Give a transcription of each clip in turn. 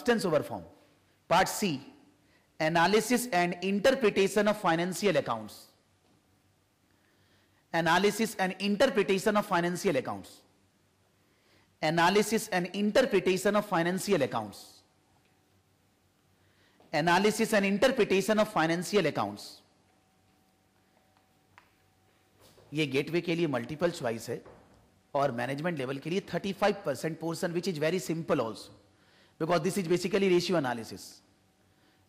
substance over form. Part C, analysis and interpretation of financial accounts. Analysis and interpretation of financial accounts. Analysis and interpretation of financial accounts. Analysis and interpretation of financial accounts. ये gateway के लिए multiple choice है और management level के लिए 35% portion, which is very simple also, because this is basically ratio analysis.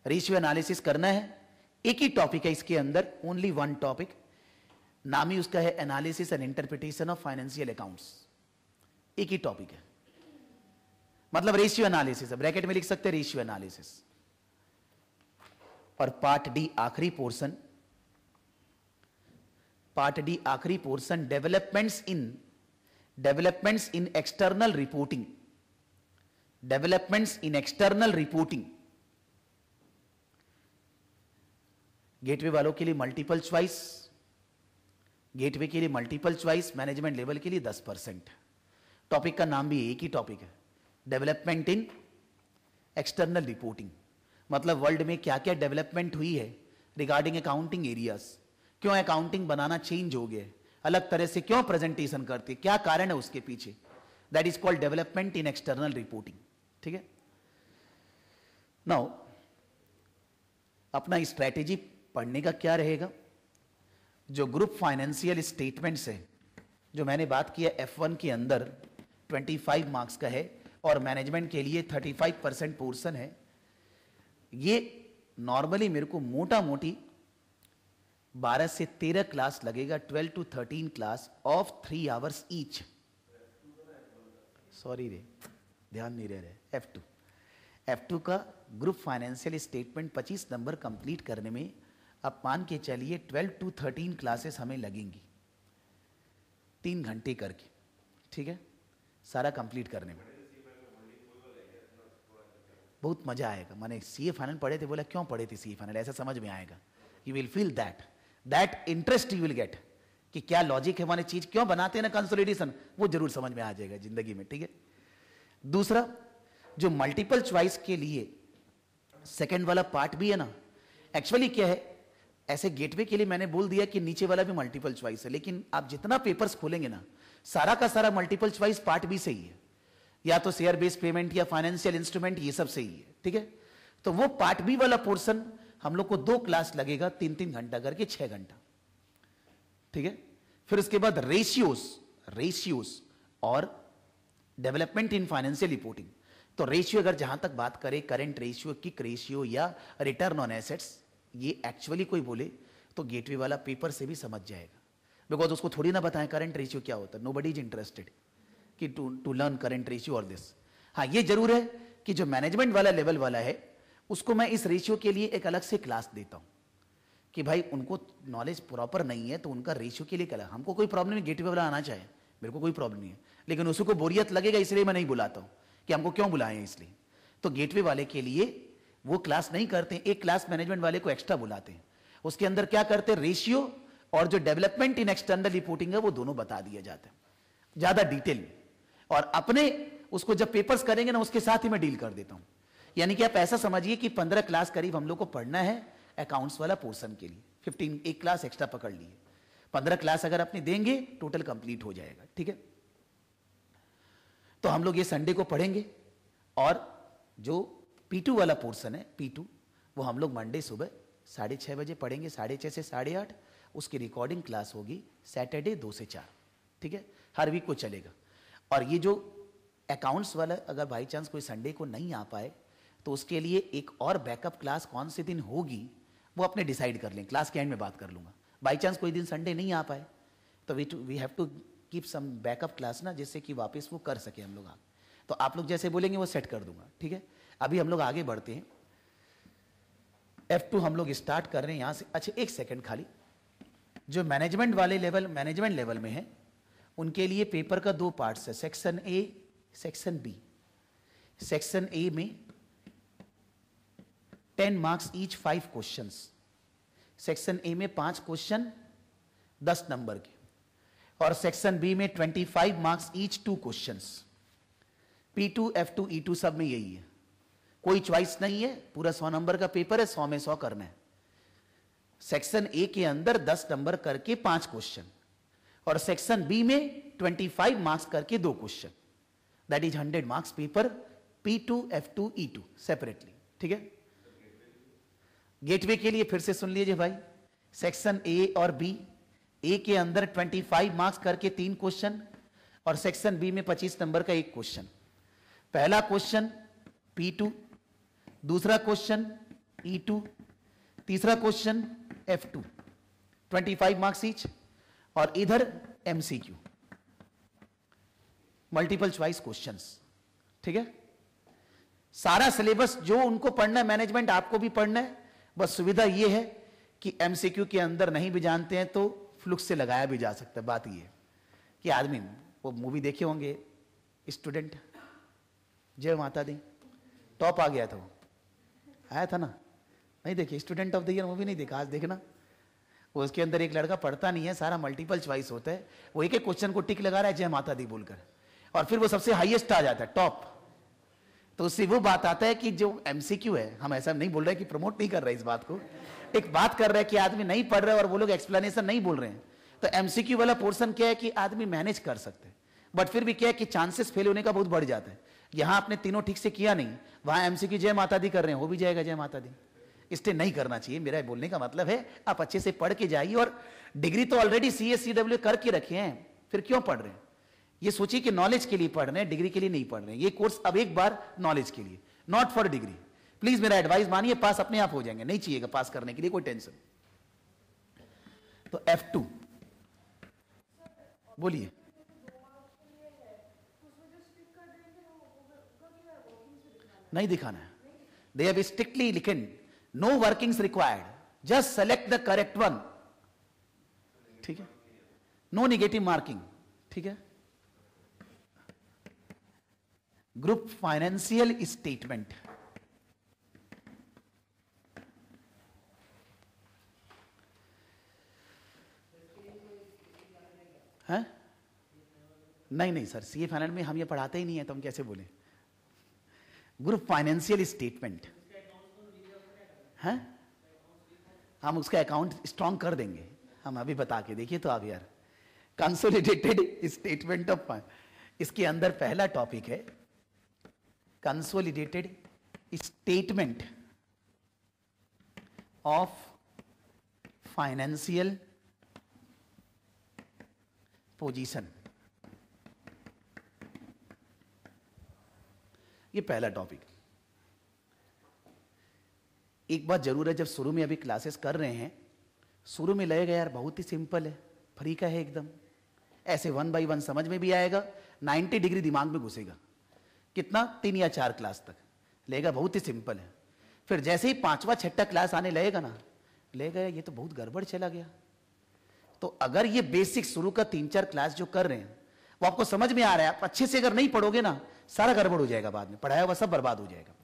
Ratio analysis करना है, एक ही टॉपिक है इसके अंदर, ओनली वन टॉपिक, नाम ही उसका है analysis and interpretation of financial accounts. एक ही टॉपिक है, मतलब रेशियो एनालिसिस है, ब्रैकेट में लिख सकते हैं रेशियो एनालिसिस. और पार्ट डी आखिरी पोर्शन, पार्ट डी आखिरी portion, developments in external reporting. Developments in external reporting. Gateway वालों के लिए मल्टीपल चॉइस, गेटवे के लिए मल्टीपल चॉइस, मैनेजमेंट लेवल के लिए 10%. टॉपिक का नाम भी एक ही टॉपिक है, डेवलपमेंट इन एक्सटर्नल रिपोर्टिंग. मतलब वर्ल्ड में क्या क्या डेवलपमेंट हुई है रिगार्डिंग अकाउंटिंग एरियाज, क्यों अकाउंटिंग बनाना चेंज हो गया, अलग तरह से क्यों प्रेजेंटेशन करते, क्या कारण है उसके पीछे, that is called development in external reporting. ठीक है. नाउ अपना स्ट्रैटेजी पढ़ने का क्या रहेगा, जो ग्रुप फाइनेंशियल स्टेटमेंट्स है, जो मैंने बात किया F1 के अंदर 25 मार्क्स का है और मैनेजमेंट के लिए 35% पोर्शन है. ये नॉर्मली मेरे को मोटा मोटी 12 से 13 क्लास लगेगा, 12 to 13 class of 3 hours each. Sorry रे, ध्यान नहीं रह रहे. F2 का group financial statement 25 number complete करने में अब मान के चलिए 12 to 13 क्लासेस हमें लगेंगी, 3 घंटे करके. ठीक है, सारा कंप्लीट करने में बहुत मजा आएगा. मैंने सीए फाइनल पढ़े थे, बोला क्यों पढ़े थे सीए फाइनल, ऐसा समझ में आएगा. You will feel that interest you will get, कि क्या लॉजिक है, माने चीज क्यों बनाते हैं ना कंसोलिडेशन, वो जरूर समझ में आ जाएगा जिंदगी में. ठीक है. दूसरा, जो मल्टीपल चॉइस के लिए सेकंड वाला पार्ट भी है ना, एक्चुअली क्या है, ऐसे गेटवे के लिए मैंने बोल दिया कि नीचे वाला भी मल्टीपल चॉइस है, लेकिन आप जितना पेपर्स खोलेंगे ना, सारा का सारा मल्टीपल चॉइस पार्ट भी सही है, या तो शेयर बेस्ड पेमेंट या फाइनेंशियल इंस्ट्रूमेंट, ये सब सही है. ठीक है. तो वो पार्ट बी वाला पोर्शन हम लोग को 2 क्लास लगेगा, 3-3 घंटा करके 6 घंटा. ठीक है. फिर उसके बाद रेशियोज और डेवलपमेंट इन फाइनेंशियल रिपोर्टिंग. तो रेशियो अगर जहां तक बात करें, करंट रेशियो, किक रेशियो या रिटर्न ऑन एसेट्स, ये एक्चुअली कोई बोले तो गेटवे वाला पेपर से भी समझ जाएगा, बिकॉज उसको थोड़ी ना बताएं करंट रेशियो क्या होता है. नोबडी इज इंटरेस्टेड कि टू लर्न करंट रेशियो और दिस. हाँ, ये जरूर है कि जो मैनेजमेंट वाला लेवल वाला है, उसको मैं इस रेशियो के लिए एक अलग से क्लास देता हूं, कि भाई उनको नॉलेज प्रॉपर नहीं है तो उनका रेशियो के लिए क्या. हमको कोई प्रॉब्लम नहीं, गेटवे वाला आना चाहे, मेरे को कोई प्रॉब्लम नहीं है, लेकिन उसको बोरियत लगेगा, इसलिए मैं नहीं बुलाता हूं कि हमको क्यों बुलाएं. इसलिए तो गेटवे वाले के लिए वो क्लास नहीं करते, एक क्लास मैनेजमेंट वाले को एक्स्ट्रा बुलाते हैं. उसके अंदर क्या करते हैं, रेशियो और जो डेवलपमेंट इन एक्सटर्नल रिपोर्टिंग है वो दोनों बता दिया जाता है ज्यादा डिटेल में. और अपने उसको जब पेपर्स करेंगे ना, उसके साथ ही मैं डील कर देता हूं. यानी कि आप ऐसा समझिए कि 15 क्लास करीब हम लोग को पढ़ना है अकाउंट्स वाला पोर्शन के लिए. 15 एक क्लास एक्स्ट्रा पकड़ लिए, 15 क्लास अगर अपने देंगे टोटल कंप्लीट हो जाएगा. ठीक है. तो हम लोग ये संडे को पढ़ेंगे, और जो P2 वाला पोर्शन है, P2, वो हम लोग मंडे सुबह 6:30 बजे पढ़ेंगे, 6:30 से 8:30. उसकी रिकॉर्डिंग क्लास होगी सैटरडे 2 से 4. ठीक है, हर वीक को चलेगा. और ये जो अकाउंट्स वाला अगर बाई चांस कोई संडे को नहीं आ पाए, तो उसके लिए एक और बैकअप क्लास कौन से दिन होगी वो अपने डिसाइड कर लें, क्लास के एंड में बात कर लूंगा. बाई चांस कोई दिन संडे नहीं आ पाए तो we have to keep some backup class ना, जिससे कि वापस वो कर सके हम लोग. तो आप लोग जैसे बोलेंगे वो सेट कर दूंगा. ठीक है. अभी हम लोग आगे बढ़ते हैं. F2 हम लोग स्टार्ट कर रहे हैं यहां से. अच्छा, एक सेकंड खाली. जो मैनेजमेंट वाले लेवल, मैनेजमेंट लेवल में है, उनके लिए पेपर का 2 पार्ट्स है, section A, section B. Section A में 10 marks each, 5 questions. Section A में 5 क्वेश्चन 10 नंबर के, और सेक्शन बी में 25 marks each, 2 questions. P2, F2, E2 सब में यही है. कोई चॉइस नहीं है, पूरा 100 नंबर का पेपर है, 100 में 100 करना है। सेक्शन ए के अंदर 10 नंबर करके 5 क्वेश्चन, और सेक्शन बी में 25 मार्क्स करके 2 question, that is 100 marks paper, P2, F2, E2 separately, ठीक है। गेटवे के लिए फिर से सुन लीजिए भाई, सेक्शन ए और बी, ए के अंदर 25 मार्क्स करके 3 क्वेश्चन, और सेक्शन बी में 25 नंबर का 1 क्वेश्चन। पहला क्वेश्चन P2, दूसरा क्वेश्चन E2, तीसरा क्वेश्चन F2, 25 मार्क्स ईच, और इधर MCQ, मल्टीपल चॉइस क्वेश्चंस, ठीक है। सारा सिलेबस जो उनको पढ़ना है मैनेजमेंट, आपको भी पढ़ना है, बस सुविधा यह है कि MCQ के अंदर नहीं भी जानते हैं तो फ्लुक्स से लगाया भी जा सकता है। बात यह है कि आदमी, वो मूवी देखे होंगे स्टूडेंट, जय माता दी, टॉप आ गया था, वो आया था ना, नहीं देखिए student of the year movie नहीं देखा, आज देखना। वो उसके अंदर एक लड़का पढ़ता नहीं है, सारा मल्टीपल चॉइस होता है, वो एक एक क्वेश्चन को टिक लगा रहा है जय माता दी बोलकर, और फिर वो सबसे हाईएस्ट आ जाता है, टॉप। तो उससे वो बात आता है कि जो MCQ है, हम ऐसा नहीं बोल रहे कि प्रमोट नहीं कर रहे इस बात को, एक बात कर रहे हैं कि आदमी नहीं पढ़ रहे और वो लोग एक्सप्लेनेशन नहीं बोल रहे हैं, तो MCQ वाला पोर्शन क्या है कि आदमी मैनेज कर सकते हैं, बट फिर भी क्या है कि चांसेस फेल होने का बहुत बढ़ जाता है। यहां आपने तीनों ठीक से किया नहीं, वहां MCQ जय माता दी कर रहे हैं, हो भी जाएगा जय माता दी, इसलिए नहीं करना चाहिए। मेरा बोलने का मतलब है आप अच्छे से पढ़ के जाइए, और डिग्री तो ऑलरेडी CA CW करके रखे हैं, फिर क्यों पढ़ रहे हैं। ये सोचिए कि नॉलेज के लिए पढ़ रहे हैं, डिग्री के लिए नहीं पढ़ रहे हैं। ये कोर्स अब एक बार नॉलेज के लिए, नॉट फॉर डिग्री। प्लीज मेरा एडवाइस मानिए, पास अपने आप हो जाएंगे, नहीं चाहिएगा पास करने के लिए कोई टेंशन। तो F2 बोलिए। नहीं दिखाना है, they have strictly written no workings required, just select the correct one, ठीक है, नो नेगेटिव मार्किंग, ठीक है। ग्रुप फाइनेंशियल स्टेटमेंट, है नहीं नहीं सर, CA फाइनल में हम ये पढ़ाते ही नहीं है, तो हम कैसे बोले। ग्रुप फाइनेंशियल स्टेटमेंट है, हम उसका अकाउंट स्ट्रॉन्ग कर देंगे, हम अभी बता के देखिए। तो आप यार कंसोलिडेटेड स्टेटमेंट ऑफ, इसके अंदर पहला टॉपिक है consolidated statement of financial position, ये पहला टॉपिक। एक बात जरूर है, जब शुरू में अभी क्लासेस कर रहे हैं, शुरू में लगेगा यार बहुत ही सिंपल है, फ्री का है एकदम, ऐसे 1 by 1 समझ में भी आएगा, 90 डिग्री दिमाग में घुसेगा। कितना, 3 या 4 क्लास तक लगेगा बहुत ही सिंपल है। फिर जैसे ही 5वां 6ठा क्लास आने लगेगा ना, लगेगा ये तो बहुत गड़बड़ चला गया। तो अगर ये बेसिक शुरू का 3-4 क्लास जो कर रहे हैं वो आपको समझ में आ रहा है, आप अच्छे से अगर नहीं पढ़ोगे ना, सारा गड़बड़ हो जाएगा, बाद में पढ़ाया हुआ सब बर्बाद हो जाएगा।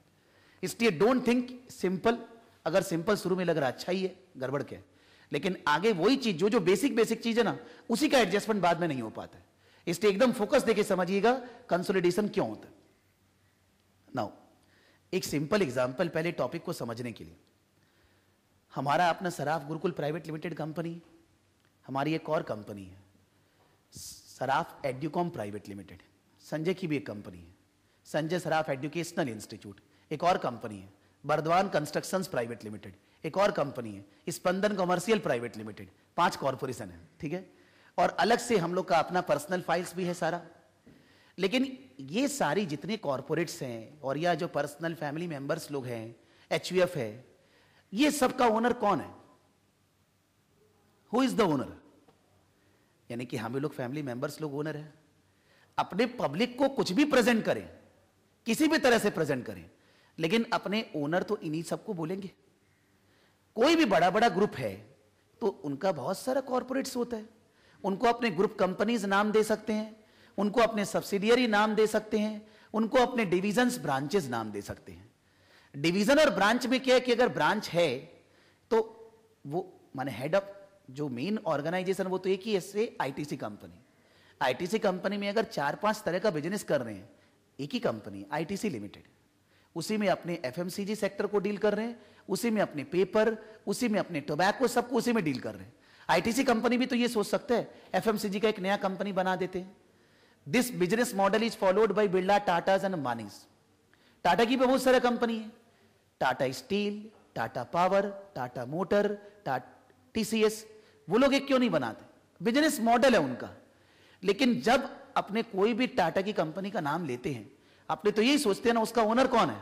इसलिए डोंट थिंक सिंपल, अगर सिंपल शुरू में लग रहा अच्छा ही है, गड़बड़ क्या है, लेकिन आगे वही चीज जो बेसिक चीज है ना, उसी का एडजस्टमेंट बाद में नहीं हो पाता है। इसलिए एकदम फोकस देके समझिएगा कंसोलिडेशन क्यों होता है। नाउ एक सिंपल एग्जांपल पहले टॉपिक को समझने के लिए। हमारा अपना Saraf Gurukul private limited company, हमारी एक और कंपनी है Saraf Educom private limited, Sanjay की भी एक कंपनी है, संजय सराफ एजुकेशनल इंस्टीट्यूट एक और कंपनी है, बर्दवान कंस्ट्रक्शंस प्राइवेट लिमिटेड एक और कंपनी है, स्पंदन कमर्शियल प्राइवेट लिमिटेड, 5 कॉर्पोरेशन है, ठीक है। और अलग से हम लोग का अपना पर्सनल फाइल्स भी है सारा। लेकिन ये सारी जितने कॉर्पोरेट्स हैं और या जो पर्सनल फैमिली मेंबर्स लोग हैं, HUF है, ये सब का ओनर कौन है? Who is the owner? यानी कि हम लोग फैमिली मेंबर्स लोग ओनर है। अपने पब्लिक को कुछ भी प्रेजेंट करें, किसी भी तरह से प्रेजेंट करें, लेकिन अपने ओनर तो इन्हीं सबको बोलेंगे। कोई भी बड़ा बड़ा ग्रुप है तो उनका बहुत सारा कॉर्पोरेट्स होता है, उनको अपने ग्रुप कंपनीज नाम दे सकते हैं, उनको अपने सब्सिडियरी नाम दे सकते हैं, उनको अपने डिविजन्स ब्रांचेस नाम दे सकते हैं। डिवीजन और ब्रांच में क्या है कि अगर ब्रांच है तो वो माने हेड ऑफ जो मेन ऑर्गेनाइजेशन वो तो एक ही है, से ITC कंपनी। ITC कंपनी में अगर 4-5 तरह का बिजनेस कर रहे हैं, एक ही कंपनी ITC लिमिटेड, उसी में अपने एफएमसीजी सेक्टर को डील कर रहे हैं, उसी में अपने पेपर, उसी में अपने टोबैको, सबको उसी में डील कर रहे हैं। आईटीसी कंपनी भी तो ये सोच सकते हैं एफएमसीजी का एक नया कंपनी बना देते हैं। This business model is followed by Birla, Tatas and Ambanis. Tata की भी बहुत सारे कंपनी है, Tata steel, Tata power, Tata motor, Tata TCS. वो लोग एक क्यों नहीं बनाते? बिजनेस मॉडल है उनका। लेकिन जब अपने कोई भी टाटा की कंपनी का नाम लेते हैं, अपने तो यही सोचते हैं ना उसका ओनर कौन है,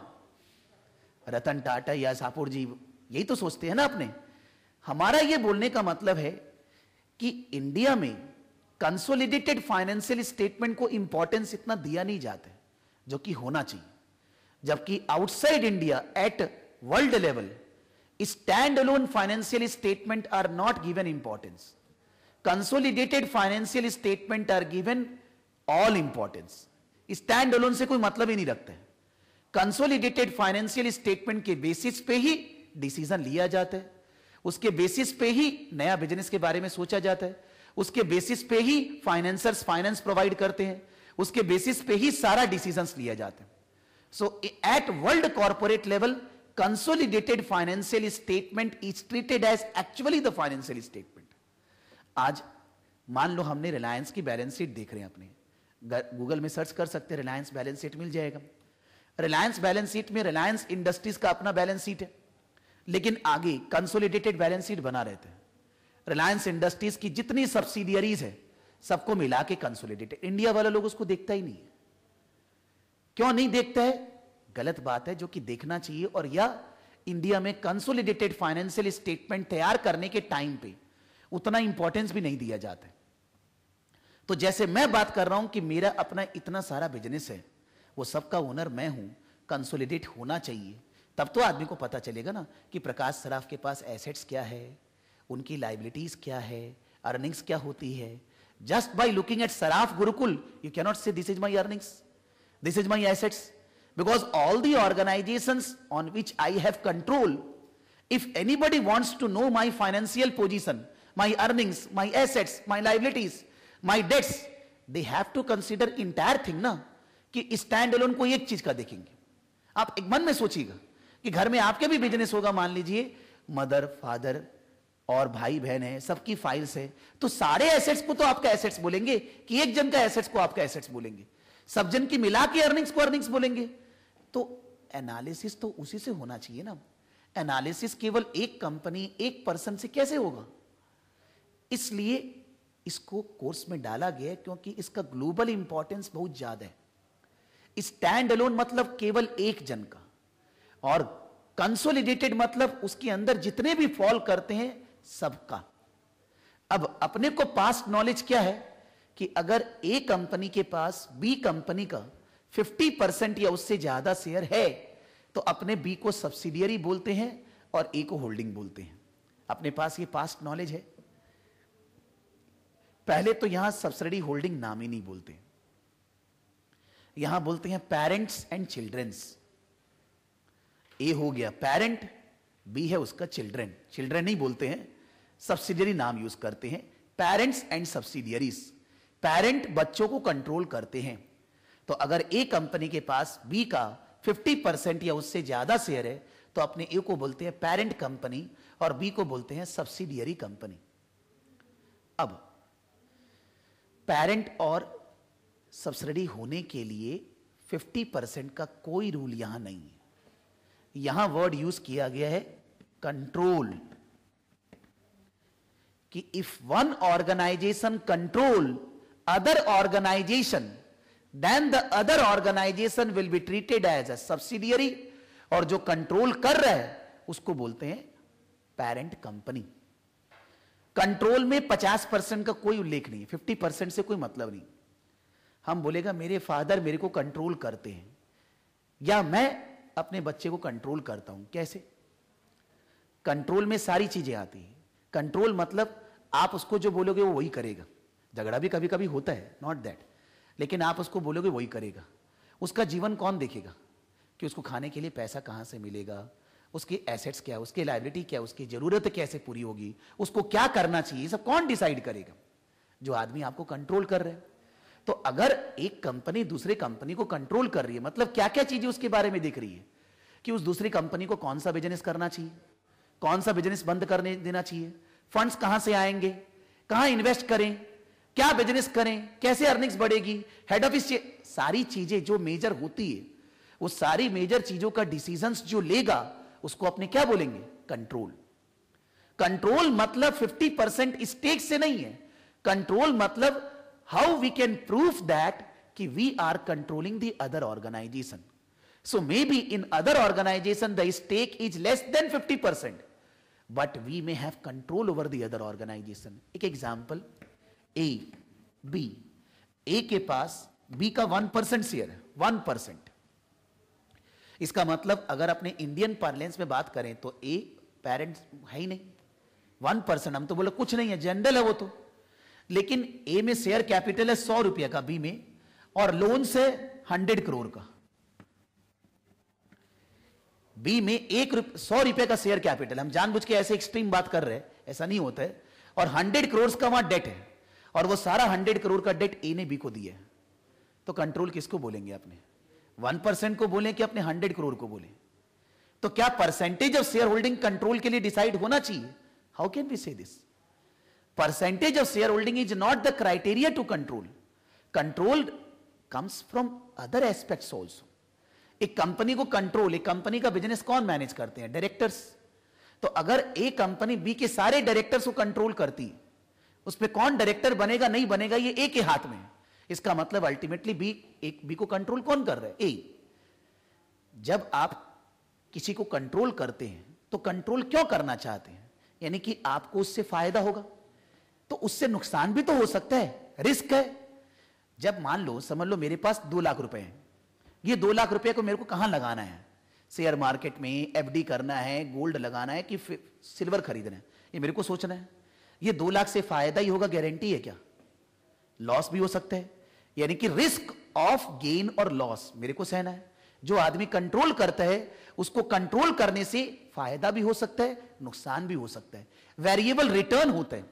रतन टाटा या सापुर जी, यही तो सोचते हैं ना अपने। हमारा ये बोलने का मतलब है कि इंडिया में कंसोलिडेटेड फाइनेंशियल स्टेटमेंट को इंपॉर्टेंस इतना दिया नहीं जाता है जो कि होना चाहिए। जबकि outside India at world level standalone financial statement are not given importance, consolidated financial statement are given all importance. Standalone से कोई मतलब ही नहीं रखते। कंसोलिडेटेड फाइनेंशियल स्टेटमेंट के बेसिस पे ही डिसीजन लिया जाता है, उसके बेसिस पे ही नया बिजनेस के बारे में सोचा जाता है, उसके बेसिस पे ही फाइनेंसर्स फाइनेंस प्रोवाइड करते हैं, उसके बेसिस पे ही सारा डिसीजंस लिया जाता है। So at world corporate level consolidated financial statement is treated as actually the financial statement. आज मान लो हमने रिलायंस की बैलेंस शीट देख रहे हैं, अपने गूगल में सर्च कर सकते हैं, रिलायंस बैलेंस शीट मिल जाएगा। रिलायंस बैलेंस शीट में रिलायंस इंडस्ट्रीज का अपना बैलेंस शीट है, लेकिन आगे कंसोलिडेटेड बैलेंस शीट बना रहते हैं। रिलायंस इंडस्ट्रीज की जितनी सब्सिडियरीज है सबको मिला के कंसोलिडेटेड। इंडिया वाला लोग उसको देखता ही नहीं है। क्यों नहीं देखता है? गलत बात है, जो कि देखना चाहिए। और या इंडिया में कंसोलिडेटेड फाइनेंशियल स्टेटमेंट तैयार करने के टाइम पे उतना इंपॉर्टेंस भी नहीं दिया जाता है। तो जैसे मैं बात कर रहा हूं कि मेरा अपना इतना सारा बिजनेस है, वो सबका ओनर मैं हूं, कंसोलिडेट होना चाहिए, तब तो आदमी को पता चलेगा ना कि प्रकाश सराफ के पास एसेट्स क्या है, उनकी लाइबिलिटीज क्या है, अर्निंग्स क्या होती है। Just by looking at Saraf Gurukul you can not say this is my earnings, this is my assets, because all the organisations on which I have control, if anybody wants to know my financial position, my earnings, my assets, my liabilities, my debts, they have to consider entire thing ना, कि stand alone कोई एक चीज का देखेंगे। आप एक मन में सोचिएगा कि घर में आपके भी बिजनेस होगा, मान लीजिए मदर फादर और भाई बहन है, सबकी फाइल्स है, तो सारे एसेट्स को तो आपका एसेट्स बोलेंगे कि एक जन का एसेट्स को आपका एसेट्स बोलेंगे, सब जन की मिला के अर्निंग्स को अर्निंग्स बोलेंगे। तो एनालिसिस तो उसी से होना चाहिए ना। एनालिसिस केवल एक कंपनी एक पर्सन से कैसे होगा? इसलिए इसको कोर्स में डाला गया क्योंकि इसका ग्लोबल इंपॉर्टेंस बहुत ज्यादा है। स्टैंड अलोन मतलब केवल एक जन का, और कंसोलिडेटेड मतलब उसके अंदर जितने भी फॉल करते हैं सबका। अब अपने को पास्ट नॉलेज क्या है कि अगर ए कंपनी के पास बी कंपनी का 50% या उससे ज्यादा शेयर है तो अपने बी को सब्सिडियरी बोलते हैं और ए को होल्डिंग बोलते हैं। अपने पास ये पास्ट नॉलेज है। पहले तो यहां सब्सिडी होल्डिंग नाम ही नहीं बोलते, यहां बोलते हैं पेरेंट्स एंड चिल्ड्रंस। ए हो गया पेरेंट, बी है उसका चिल्ड्रन, चिल्ड्रन नहीं बोलते हैं, सब्सिडियरी नाम यूज करते हैं, पेरेंट्स एंड सब्सिडियरीज। पेरेंट बच्चों को कंट्रोल करते हैं, तो अगर ए कंपनी के पास बी का 50% या उससे ज्यादा शेयर है तो अपने ए को बोलते हैं पेरेंट कंपनी और बी को बोलते हैं सब्सिडियरी कंपनी। अब पेरेंट और सब्सिडी होने के लिए 50% का कोई रूल यहां नहीं है। यहां वर्ड यूज किया गया है कंट्रोल, कि if one organisation control other organisation then the other organisation will be treated as a subsidiary, और जो कंट्रोल कर रहा है उसको बोलते हैं पेरेंट कंपनी। कंट्रोल में 50% का कोई उल्लेख नहीं, 50% से कोई मतलब नहीं। हम बोलेगा मेरे फादर मेरे को कंट्रोल करते हैं, या मैं अपने बच्चे को कंट्रोल करता हूं। कैसे? कंट्रोल में सारी चीजें आती हैं। कंट्रोल मतलब आप उसको जो बोलोगे वो वही करेगा। झगड़ा भी कभी कभी होता है, नॉट दैट, लेकिन आप उसको बोलोगे वही करेगा। उसका जीवन कौन देखेगा कि उसको खाने के लिए पैसा कहां से मिलेगा, उसके एसेट्स क्या है, उसकी लायबिलिटी क्या है, उसकी जरूरत कैसे पूरी होगी, उसको क्या करना चाहिए, सब कौन डिसाइड करेगा? जो आदमी आपको कंट्रोल कर रहे हैं। तो अगर एक कंपनी दूसरे कंपनी को कंट्रोल कर रही है, मतलब क्या क्या चीजें उसके बारे में देख रही है, कि उस दूसरी कंपनी को कौन सा बिजनेस करना चाहिए, कौन सा बिजनेस बंद करने देना चाहिए, फंड्स कहां से आएंगे, कहां इन्वेस्ट करें, क्या बिजनेस करें, कैसे अर्निंग्स बढ़ेगी, हेड ऑफिस, सारी चीजें जो मेजर होती है, वो सारी मेजर चीजों का डिसीजंस जो लेगा उसको अपने क्या बोलेंगे, कंट्रोल। कंट्रोल मतलब 50% स्टेक से नहीं है, कंट्रोल मतलब how we can prove that कि we are controlling the other organisation. So maybe in other organization the stake is less than 50%, but we may have control over the other organization. एक example, A, B, A के पास B का 1% share है, 1%. इसका मतलब अगर अपने Indian parlance में बात करें तो A पेरेंट है ही नहीं, 1%. हम तो बोले कुछ नहीं है, जनरल है वो तो, लेकिन A में शेयर कैपिटल है 100 रुपये का, B में, और लोन से 100 करोड़ का. बी में 100 रुपए का शेयर कैपिटल, हम जानबूझ के ऐसे एक्सट्रीम बात कर रहे हैं, ऐसा नहीं होता है, और 100 करोड़ का वहां डेट है, और वो सारा 100 करोड़ का डेट ए ने बी को दिया है. तो कंट्रोल किसको बोलेंगे अपने, 1% को बोलें कि अपने 100 करोड़ को बोलें? तो क्या percentage of shareholding control के लिए डिसाइड होना चाहिए? How can we say this? Percentage of shareholding is not the criteria to control. Control comes from other aspects also. एक कंपनी को कंट्रोल, एक कंपनी का बिजनेस कौन manage करते हैं? डायरेक्टर्स. तो अगर एक कंपनी बी के सारे डायरेक्टर्स को कंट्रोल करती, उसमें कौन डायरेक्टर बनेगा नहीं बनेगा ये ए के हाथ में. इसका मतलब अल्टीमेटली बी को कंट्रोल कौन कर रहा है? ए. जब आप किसी को कंट्रोल करते हैं तो कंट्रोल क्यों करना चाहते हैं? यानी कि आपको उससे फायदा होगा, तो उससे नुकसान भी तो हो सकता है, रिस्क है. जब मान लो, समझ लो मेरे पास 2 लाख रुपए हैं, ये 2 लाख रुपए को मेरे को कहां लगाना है? शेयर मार्केट में, एफडी करना है, गोल्ड लगाना है कि सिल्वर खरीदना है, ये मेरे को सोचना है. ये 2 लाख से फायदा ही होगा, गारंटी है क्या? लॉस भी हो सकता है. यानी कि रिस्क ऑफ गेन और लॉस मेरे को सहना है. जो आदमी कंट्रोल करता है उसको कंट्रोल करने से फायदा भी हो सकता है, नुकसान भी हो सकता है. वेरिएबल रिटर्न होता है.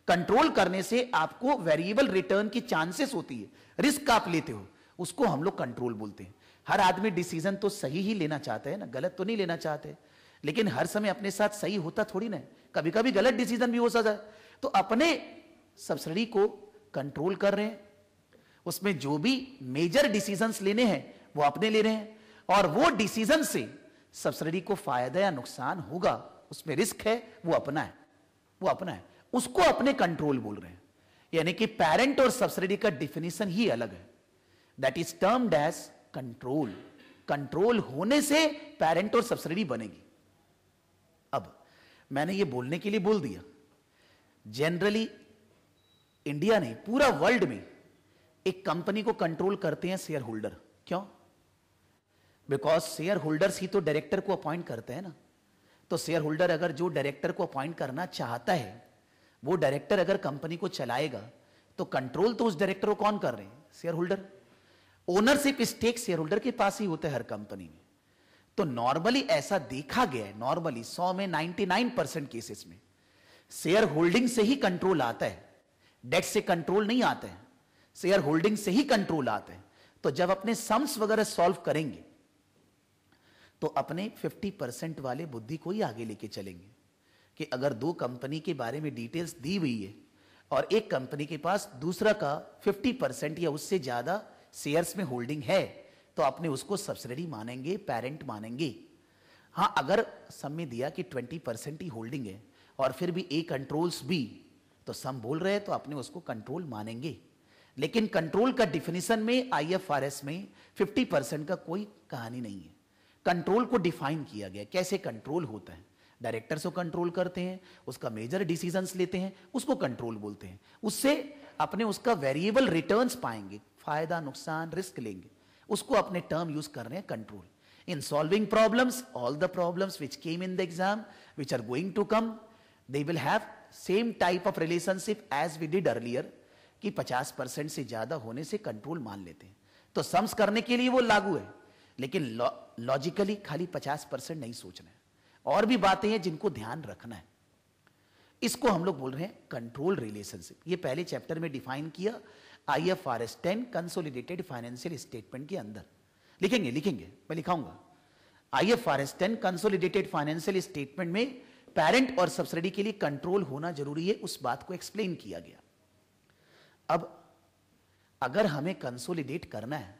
कंट्रोल करने से आपको वेरिएबल रिटर्न की चांसेस होती है, रिस्क आप लेते हो, उसको हम लोग कंट्रोल बोलते हैं. हर आदमी डिसीजन तो सही ही लेना चाहते हैं ना, गलत तो नहीं लेना चाहते, लेकिन हर समय अपने साथ सही होता थोड़ी ना, कभी कभी गलत डिसीजन भी हो सकता है. तो अपने सब्सिडी को कंट्रोल कर रहे हैं, उसमें जो भी मेजर डिसीजंस लेने हैं वो अपने ले रहे हैं, और वो डिसीजन से सब्सिडी को फायदा या नुकसान होगा, उसमें रिस्क है, वो अपना है, वो अपना है, उसको अपने कंट्रोल बोल रहे हैं. यानी कि पेरेंट और सब्सिडी का डिफिनेशन ही अलग है. That is termed as control. Control होने से पेरेंट और सब्सिडी बनेगी. अब मैंने ये बोलने के लिए बोल दिया, जनरली इंडिया नहीं, पूरा वर्ल्ड में एक कंपनी को कंट्रोल करते हैं शेयर होल्डर. क्यों? बिकॉज शेयर होल्डर्स ही तो डायरेक्टर को अपॉइंट करते हैं ना. तो शेयर होल्डर अगर जो डायरेक्टर को अपॉइंट करना चाहता है, वो डायरेक्टर अगर कंपनी को चलाएगा, तो कंट्रोल तो उस डायरेक्टर को कौन कर रहे हैं? Shareholder. Ownership stake shareholder के पास ही होता है हर कंपनी में. तो नॉर्मली ऐसा देखा गया है, नॉर्मली 100 में 99% केसेस में शेयर होल्डिंग से ही कंट्रोल आता है, डेट से कंट्रोल नहीं आता है, शेयर होल्डिंग से ही कंट्रोल आता है. तो जब अपने सम्स वगैरह सॉल्व करेंगे तो अपने 50% वाले बुद्धि को ही आगे लेके चलेंगे कि अगर 2 कंपनी के बारे में डिटेल्स दी हुई है और एक कंपनी के पास दूसरा का 50% या उससे ज्यादा शेयर्स में होल्डिंग है, तो अपने उसको सब्सिडी मानेंगे, पेरेंट मानेंगे. हां, अगर सम में दिया कि 20% ही होल्डिंग है और फिर भी ए कंट्रोल्स बी, तो सम बोल रहे हैं तो अपने उसको कंट्रोल मानेंगे. लेकिन कंट्रोल का डिफिनेशन में आईएफआरएस में 50% का कोई कहानी नहीं है. कंट्रोल को डिफाइन किया गया, कैसे कंट्रोल होता है. डायरेक्टर्स को कंट्रोल करते हैं, उसका मेजर डिसीजंस लेते हैं, उसको कंट्रोल बोलते हैं. उससे अपने उसका वेरिएबल रिटर्न्स पाएंगे, फायदा नुकसान रिस्क लेंगे, उसको अपने टर्म यूज कर रहे हैं control. In solving problems, all the problems which came in the exam, which are going to come, they will have same type of relationship as we did earlier, कि 50% से ज्यादा होने से कंट्रोल मान लेते हैं. तो सम्स करने के लिए वो लागू है, लेकिन लॉजिकली खाली 50% नहीं सोचना है, और भी बातें हैं जिनको ध्यान रखना है. इसको हम लोग बोल रहे हैं कंट्रोल रिलेशनशिप. ये पहले चैप्टर में डिफाइन किया IFRS 10 कंसोलिडेटेड फाइनेंशियल स्टेटमेंट के अंदर. लिखेंगे, मैं लिखाऊंगा. IFRS 10 कंसोलिडेटेड फाइनेंशियल स्टेटमेंट में पेरेंट और सब्सिडी के लिए कंट्रोल होना जरूरी है, उस बात को एक्सप्लेन किया गया। अब अगर हमें कंसोलिडेट करना है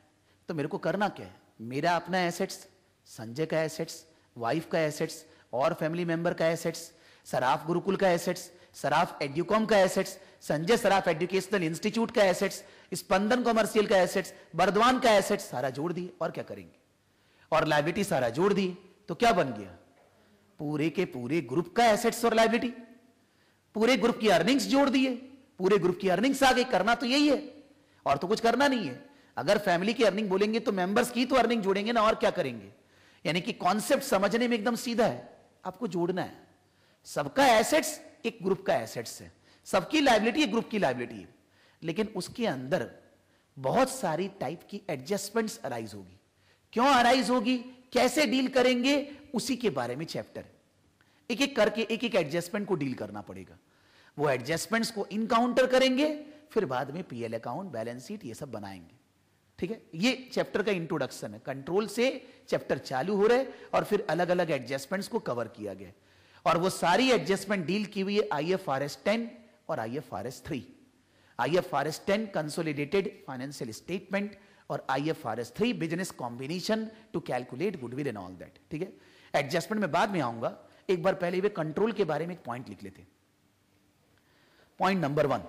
तो मेरे को करना क्या है? मेरा अपना एसेट्स, संजय का एसेट्स, वाइफ का एसेट्स, और फैमिली मेंबर का एसेट्स, सराफ गुरुकुल का एसेट्स, सराफ एड्यूकॉम का assets, Sanjay Saraf educational institute का एसेट्स, स्पंदन कॉमर्शियल का एसेट्स, बर्दवान का एसेट्स, सारा जोड़ दिए। और क्या करेंगे? और लायबिलिटी सारा जोड़ दिए, तो क्या बन गया? पूरे के पूरे ग्रुप का एसेट्स और लायबिलिटी। पूरे ग्रुप की अर्निंग्स जोड़ दिए, पूरे ग्रुप की अर्निंग्स आ गई। करना तो यही है, और तो कुछ करना नहीं है। अगर फैमिली की अर्निंग बोलेंगे तो मेंबर्स की तो अर्निंग जोड़ेंगे ना, और क्या करेंगे? यानी कि कॉन्सेप्ट समझने में एकदम सीधा है, आपको जोड़ना है। सबका एसेट्स एक ग्रुप का एसेट्स है, सबकी लायबिलिटी एक ग्रुप की लायबिलिटी है, लेकिन उसके अंदर बहुत सारी टाइप की एडजस्टमेंट्स अराइज होगी। क्यों अराइज होगी, कैसे डील करेंगे, उसी के बारे में चैप्टर है। एक एक करके एक एक एडजस्टमेंट को डील करना पड़ेगा। वो एडजस्टमेंट्स को इनकाउंटर करेंगे, फिर बाद में पीएल अकाउंट, बैलेंस शीट, ये सब बनाएंगे। ठीक है, ये चैप्टर का इंट्रोडक्शन है। कंट्रोल से चैप्टर चालू हो रहे और फिर अलग अलग एडजस्टमेंट्स को कवर किया गया, और वो सारी एडजस्टमेंट डील की हुई है IFRS 10 और IFRS 3। IFRS 10 consolidated financial statement और IFRS 3 business combination to calculate goodwill and all that. ठीक है, एडजस्टमेंट में बाद में आऊंगा, एक बार पहले वे कंट्रोल के बारे में एक पॉइंट लिख लेते। Point number 1,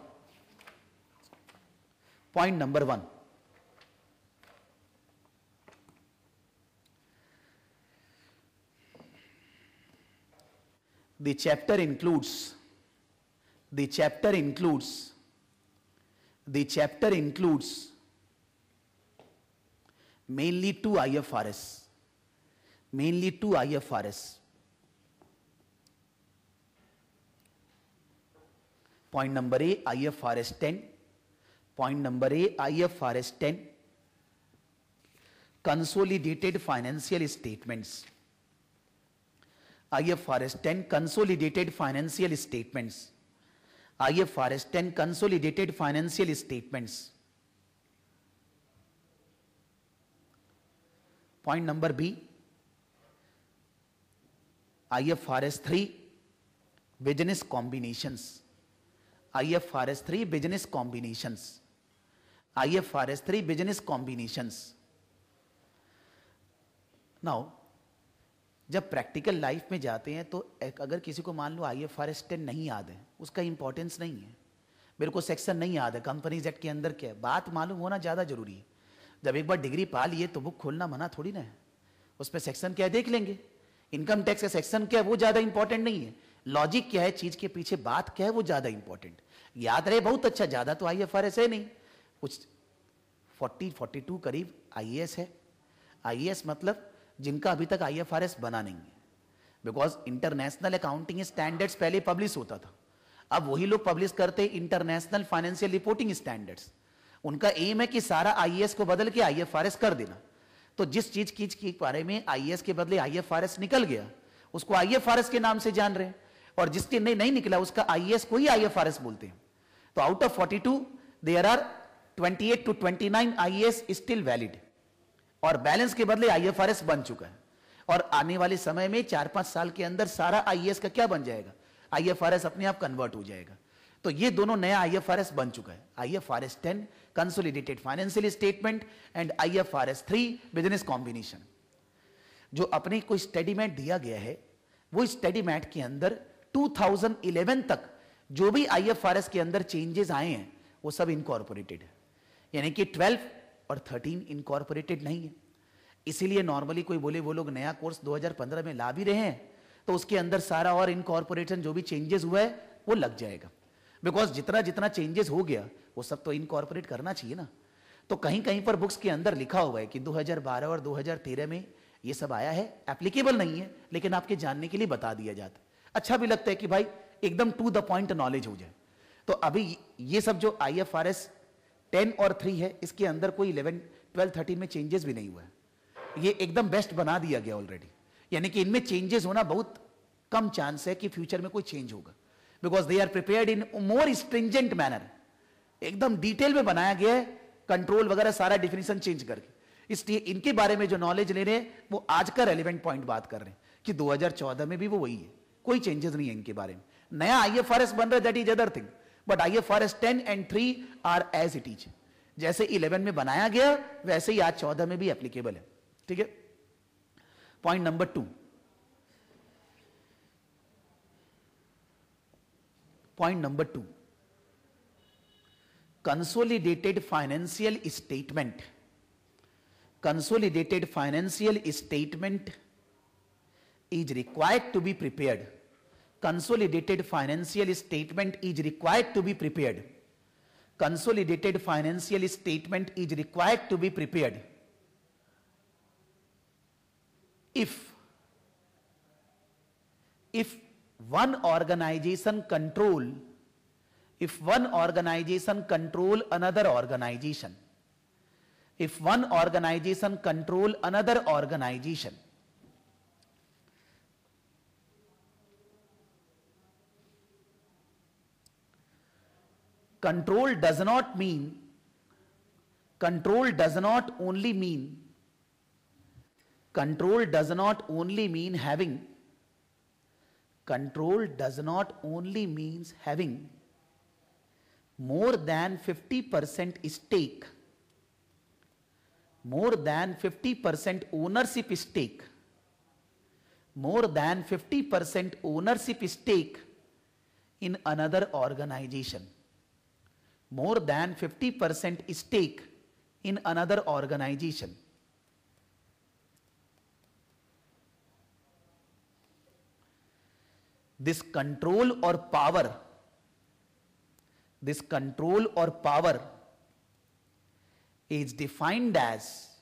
point number 1, the chapter includes mainly two IFRS. Point number A, IFRS 10. Point number A, IFRS 10, consolidated financial statements. IFRS 10 consolidated financial statements. IFRS 10 consolidated financial statements. Point number B, IFRS 3 business combinations. IFRS 3 business combinations. IFRS 3 business combinations. Now जब practical life में जाते हैं तो अगर किसी को मान लो IFRS 10 नहीं याद है, उसका इंपॉर्टेंस नहीं है। मेरे को सेक्शन नहीं याद है कंपनीज एक्ट के अंदर क्या है, बात मालूम होना ज़्यादा जरूरी है। जब एक बार डिग्री पा लिए तो बुक खोलना मना थोड़ी ना है, उस पर सेक्शन क्या है देख लेंगे। इनकम टैक्स का सेक्शन क्या है वो ज़्यादा इंपॉर्टेंट नहीं है, लॉजिक क्या है चीज़ के पीछे, बात क्या है वो ज़्यादा इंपॉर्टेंट। याद रहे बहुत अच्छा, ज़्यादा तो IFRS है नहीं, कुछ 40-42 करीब IAS है। IAS मतलब जिनका अभी तक IFRS बना नहीं है, बिकॉज इंटरनेशनल अकाउंटिंग स्टैंडर्ड्स पहले पब्लिश होता था, अब वही लोग पब्लिश करते इंटरनेशनल फाइनेंशियल रिपोर्टिंग स्टैंडर्ड्स। उनका एम है कि सारा IAS को बदल के IFRS कर देना। तो जिस चीज के बारे में IAS के बदले IFRS निकल गया उसको IFRS के नाम से जान रहे हैं, और जिसके नहीं निकला उसका IAS को ही IFRS बोलते हैं। तो out of 42 there are 28 to 29 IAS still valid, और बैलेंस के बदले IFRS बन चुका है। और आने वाले समय में 4-5 साल के अंदर सारा IAS का क्या बन जाएगा, IFRS अपने आप कन्वर्ट हो जाएगा। तो ये दोनों नया IFRS बन चुका है, IFRS 10 consolidated financial statement and IFRS 3 business combination. जो अपने को स्टडी मैट दिया गया है वो स्टडी मैट के अंदर 2011 तक जो भी IFRS के अंदर चेंजेस आए हैं वो सब इनकॉर्पोरेटेड है, यानी कि 12 और 13 इनकॉर्पोरेटेड नहीं है। इसीलिए नॉर्मली कोई बोले वो लोग नया कोर्स 2015 में ला भी रहे हैं तो उसके अंदर सारा और इनकॉर्पोरेशन जो भी चेंजेस हुआ है वो लग जाएगा, बिकॉज जितना जितना चेंजेस हो गया वो सब तो इनकॉर्पोरेट करना चाहिए ना। तो कहीं कहीं पर बुक्स के अंदर लिखा हुआ है कि 2012 और 2013 में ये सब आया है, एप्लीकेबल नहीं है, लेकिन आपके जानने के लिए बता दिया जाता है। अच्छा भी लगता है कि भाई एकदम टू द पॉइंट नॉलेज हो जाए। तो अभी ये सब जो IFRS 10 और 3 है इसके अंदर कोई 11, 12, 13 में चेंजेस भी नहीं हुआ है, ये एकदम बेस्ट बना दिया गया ऑलरेडी। यानी कि इनमें चेंजेस होना बहुत कम चांस है कि फ्यूचर में कोई चेंज होगा, because they are prepared in more stringent manner. एकदम डिटेल में बनाया गया है, कंट्रोल वगैरह सारा डिफिनेशन चेंज करके। इसलिए इनके बारे में जो नॉलेज ले रहे हैं वो आज का रेलिवेंट पॉइंट बात कर रहे हैं कि 2014 में भी वो वही है, कोई चेंजेस नहीं है इनके बारे में। नया IFRS बन रहा है, that is other thing, but IFRS 10 and 3 are as it is. जैसे 11 में बनाया गया वैसे ही आज 14 में भी एप्लीकेबल है। ठीक है, point number 2, point number 2, consolidated financial statement. Consolidated financial statement is required to be prepared. Consolidated financial statement is required to be prepared. Consolidated financial statement is required to be prepared if one organization control another organization, if one organization control another organization, control does not only means having more than 50% stake, more than 50% ownership stake, more than 50% ownership stake in another organization, more than 50% stake in another organization. This control or power is defined as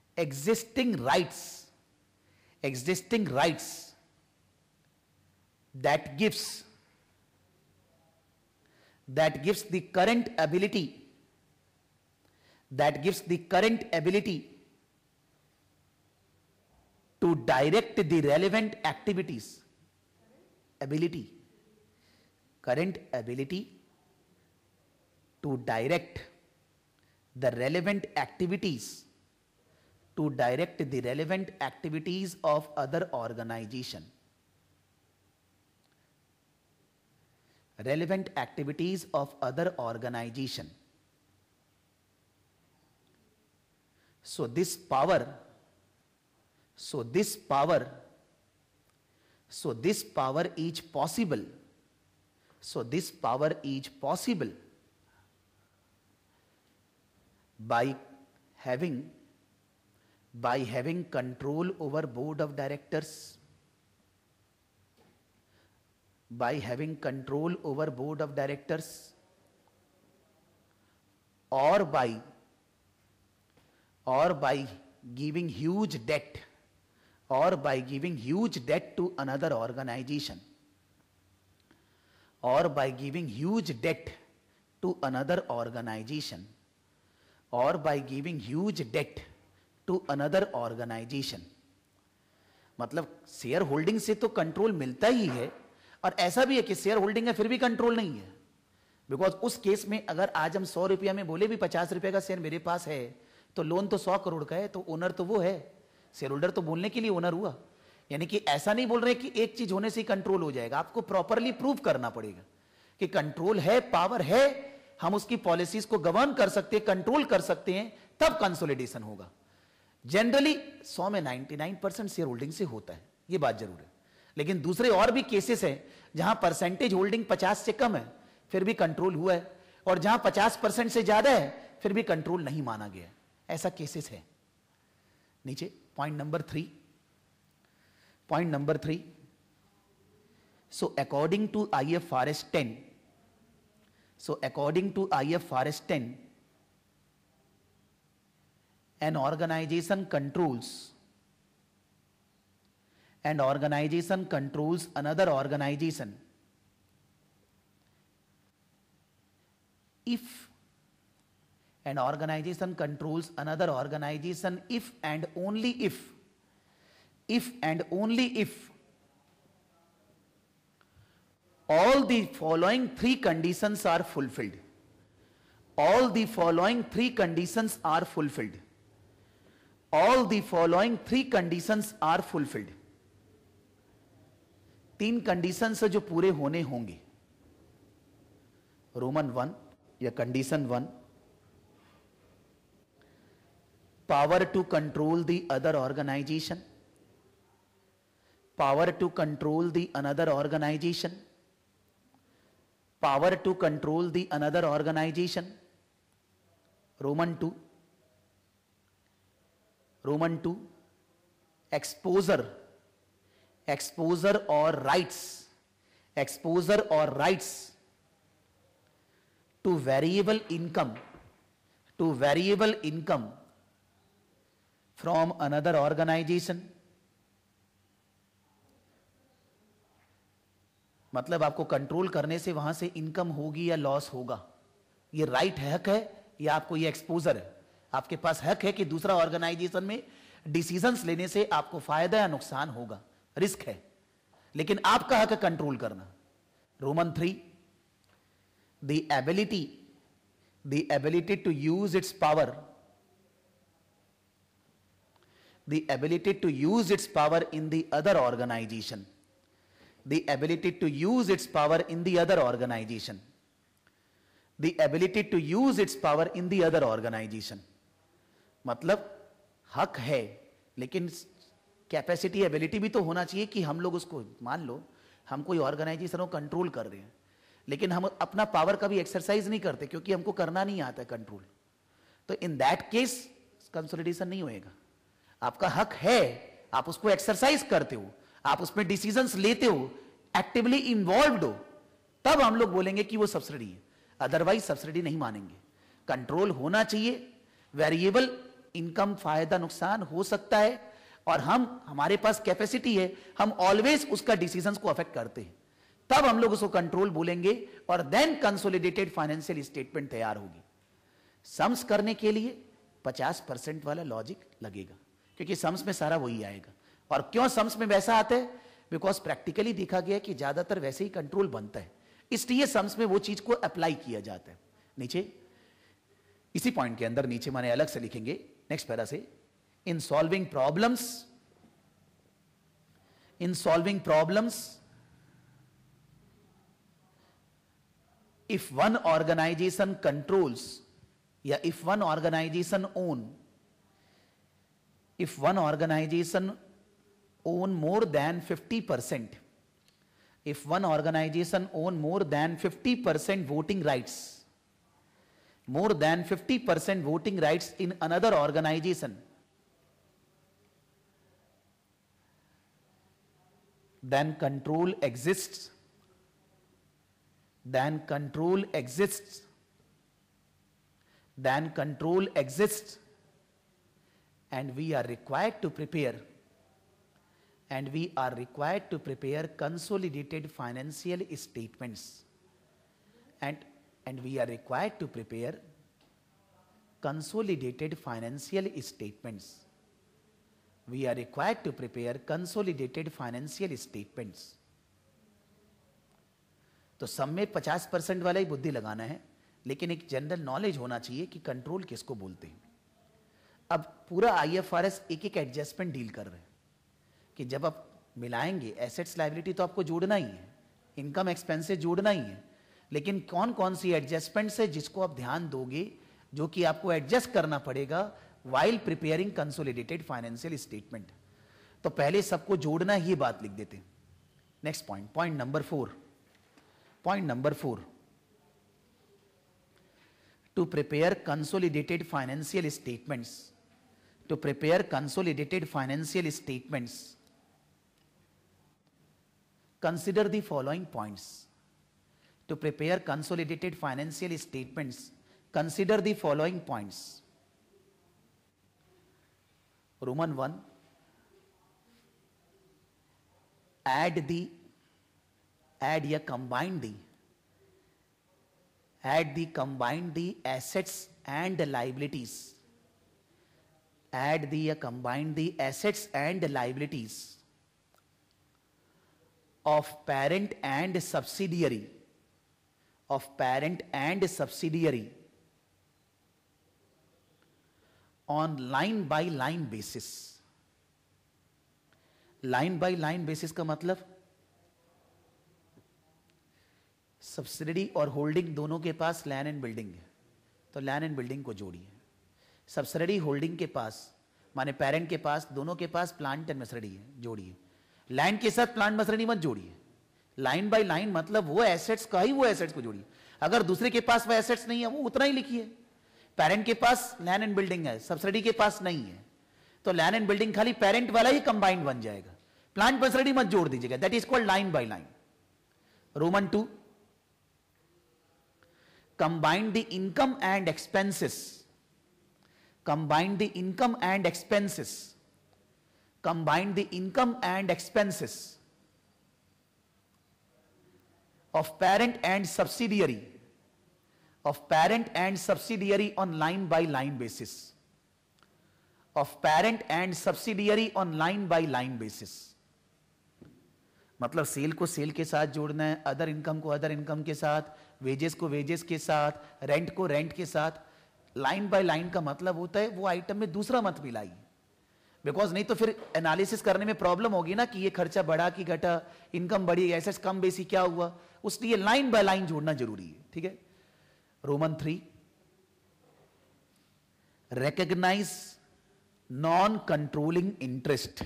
existing rights that gives the current ability to direct the relevant activities, current ability to direct the relevant activities of other organization, relevant activities of other organization. So this power is possible. By having control over board of directors, or by giving huge debt, to another organization, मतलब share holding से तो control मिलता ही है, और ऐसा भी है कि शेयर होल्डिंग है फिर भी कंट्रोल नहीं है। बिकॉज उस केस में अगर आज हम 100 रुपया में बोले भी 50 रुपए का शेयर मेरे पास है, तो लोन तो 100 करोड़ का है, तो ओनर तो वो है, शेयर होल्डर तो बोलने के लिए ओनर हुआ। यानी कि ऐसा नहीं बोल रहे कि एक चीज होने से ही कंट्रोल हो जाएगा, आपको प्रॉपरली प्रूव करना पड़ेगा कि कंट्रोल है, पावर है, हम उसकी पॉलिसीज को गवर्न कर सकते हैं, कंट्रोल कर सकते हैं, तब कंसोलिडेशन होगा। जनरली 100 में 99% शेयर होल्डिंग से होता है, ये बात जरूर है। लेकिन दूसरे और भी केसेस हैं जहां परसेंटेज होल्डिंग 50 से कम है फिर भी कंट्रोल हुआ है, और जहां 50% से ज्यादा है फिर भी कंट्रोल नहीं माना गया, ऐसा केसेस है। नीचे point number 3, so according to IFRS 10, an organization controls another organization if an organization controls another organization if and only if all the following 3 conditions are fulfilled. all the following three conditions are fulfilled. All the following three conditions are fulfilled. तीन conditions जो पूरे होने होंगे. Roman 1 या condition 1, power to control the other organization, power to control the another organization, power to control the another organization. Roman 2, exposure or rights to variable income from another organization. मतलब आपको control करने से वहां से income होगी या loss होगा, ये राइट हक है या आपको ये एक्सपोजर है. आपके पास हक है कि दूसरा ऑर्गेनाइजेशन में डिसीजंस लेने से आपको फायदा या नुकसान होगा, रिस्क है, लेकिन आपका हक है कंट्रोल करना. Roman 3, the ability to use its power in the other organization, the ability to use its power in the other organization, the ability to use its power in the other organization. मतलब हक है, लेकिन capacity ability भी तो होना चाहिए कि हम लोग उसको, मान लो हम कोई ऑर्गेनाइजेशन को कंट्रोल कर रहे हैं, लेकिन हम अपना पावर का भी एक्सरसाइज नहीं करते क्योंकि हमको करना नहीं आता कंट्रोल, तो इन दैट केस कंसोलिडेशन नहीं होएगा. आपका हक है, आप उसको एक्सरसाइज करते हो, आप उसमें डिसीजंस लेते हो, एक्टिवली इन्वॉल्व्ड हो, तब हम लोग बोलेंगे कि वो सब्सिडी है. अदरवाइज सब्सिडी नहीं मानेंगे. कंट्रोल होना चाहिए, वेरिएबल इनकम फायदा नुकसान हो सकता है, और हमारे पास कैपेसिटी है, हम ऑलवेज उसका डिसीजंस को अफेक्ट करते हैं, तब हम लोग उसको कंट्रोल बोलेंगे, और देन कंसोलिडेटेड फाइनेंशियल स्टेटमेंट तैयार होगी. सम्स करने के लिए 50% वाला लॉजिक लगेगा, क्योंकि सम्स में सारा वही आएगा. और क्यों सम्स में वैसा आता है? बिकॉज प्रैक्टिकली देखा गया कि ज्यादातर वैसे ही कंट्रोल बनता है, इसलिए सम्स में वो चीज को अप्लाई किया जाता है. नीचे इसी पॉइंट के अंदर नीचे माने अलग से लिखेंगे नेक्स्ट पैरा से, इन solving problems if one organization controls, या if one organization own more than 50%, if one organization own more than 50% voting rights, more than 50% voting rights in another organization, then control exists, and we are required to prepare consolidated financial statements, and we are required to prepare consolidated financial statements. We are required to prepare consolidated financial statements. तो सब में 50% वाला ही बुद्धि लगाना है, लेकिन एक general knowledge होना चाहिए कि कंट्रोल किसको बोलते हैं. अब पूरा आईएफआरएस एक एक एडजस्टमेंट डील कर रहे हैं कि जब आप मिलाएंगे एसेट्स लायबिलिटी तो आपको जोड़ना ही है, इनकम एक्सपेंसेस जोड़ना ही है, लेकिन कौन कौन सी एडजस्टमेंट्स है जिसको आप ध्यान दोगे, जो कि आपको एडजस्ट करना पड़ेगा while preparing consolidated financial statement. तो पहले सबको जोड़ना ही बात लिख देते हैं. Next point, point number 4, to prepare consolidated financial statements, consider the following points. To prepare consolidated financial statements, consider the following points. Roman 1, combine the assets and the liabilities. Combine the assets and liabilities of parent and subsidiary on line by line basis. Line by line basis का मतलब subsidy और holding दोनों के पास land and building है, तो land and building को जोड़िए। Subsidy holding के पास माने पेरेंट के पास, दोनों के पास प्लांट एंड मशीनरी है, जोड़िए। लैंड के साथ प्लांट मशीनरी मत जोड़िए। लाइन बाय लाइन मतलब वो एसेट्स का ही वो एसेट्स को जोड़िए। अगर दूसरे के पास वो एसेट्स नहीं है वो उतना ही लिखिए। पेरेंट के पास लैंड एंड बिल्डिंग है, सब्सिडी के पास नहीं है, तो लैंड एंड बिल्डिंग खाली पेरेंट वाला ही कंबाइंड बन जाएगा, प्लांट मशीनरी मत जोड़ दीजिएगा। That is called line by line. Roman 2, combine the income and expenses, combine the income and expenses, combine the income and expenses of parent and subsidiary, of parent and subsidiary on line by line basis, of parent and subsidiary on line by line basis। मतलब cell को cell के साथ जोड़ना है, other income को other income के साथ, wages को वेजेस के साथ, रेंट को रेंट के साथ। लाइन बाय लाइन का मतलब होता है वो आइटम में दूसरा मत मिलाइए, बिकॉज नहीं तो फिर एनालिसिस करने में प्रॉब्लम होगी ना कि ये खर्चा बढ़ा कि घटा, इनकम बढ़ी, एसेट्स कम बेसी क्या हुआ, उसलिए लाइन बाय लाइन जोड़ना जरूरी है। ठीक है। Roman 3, recognize non-controlling interest,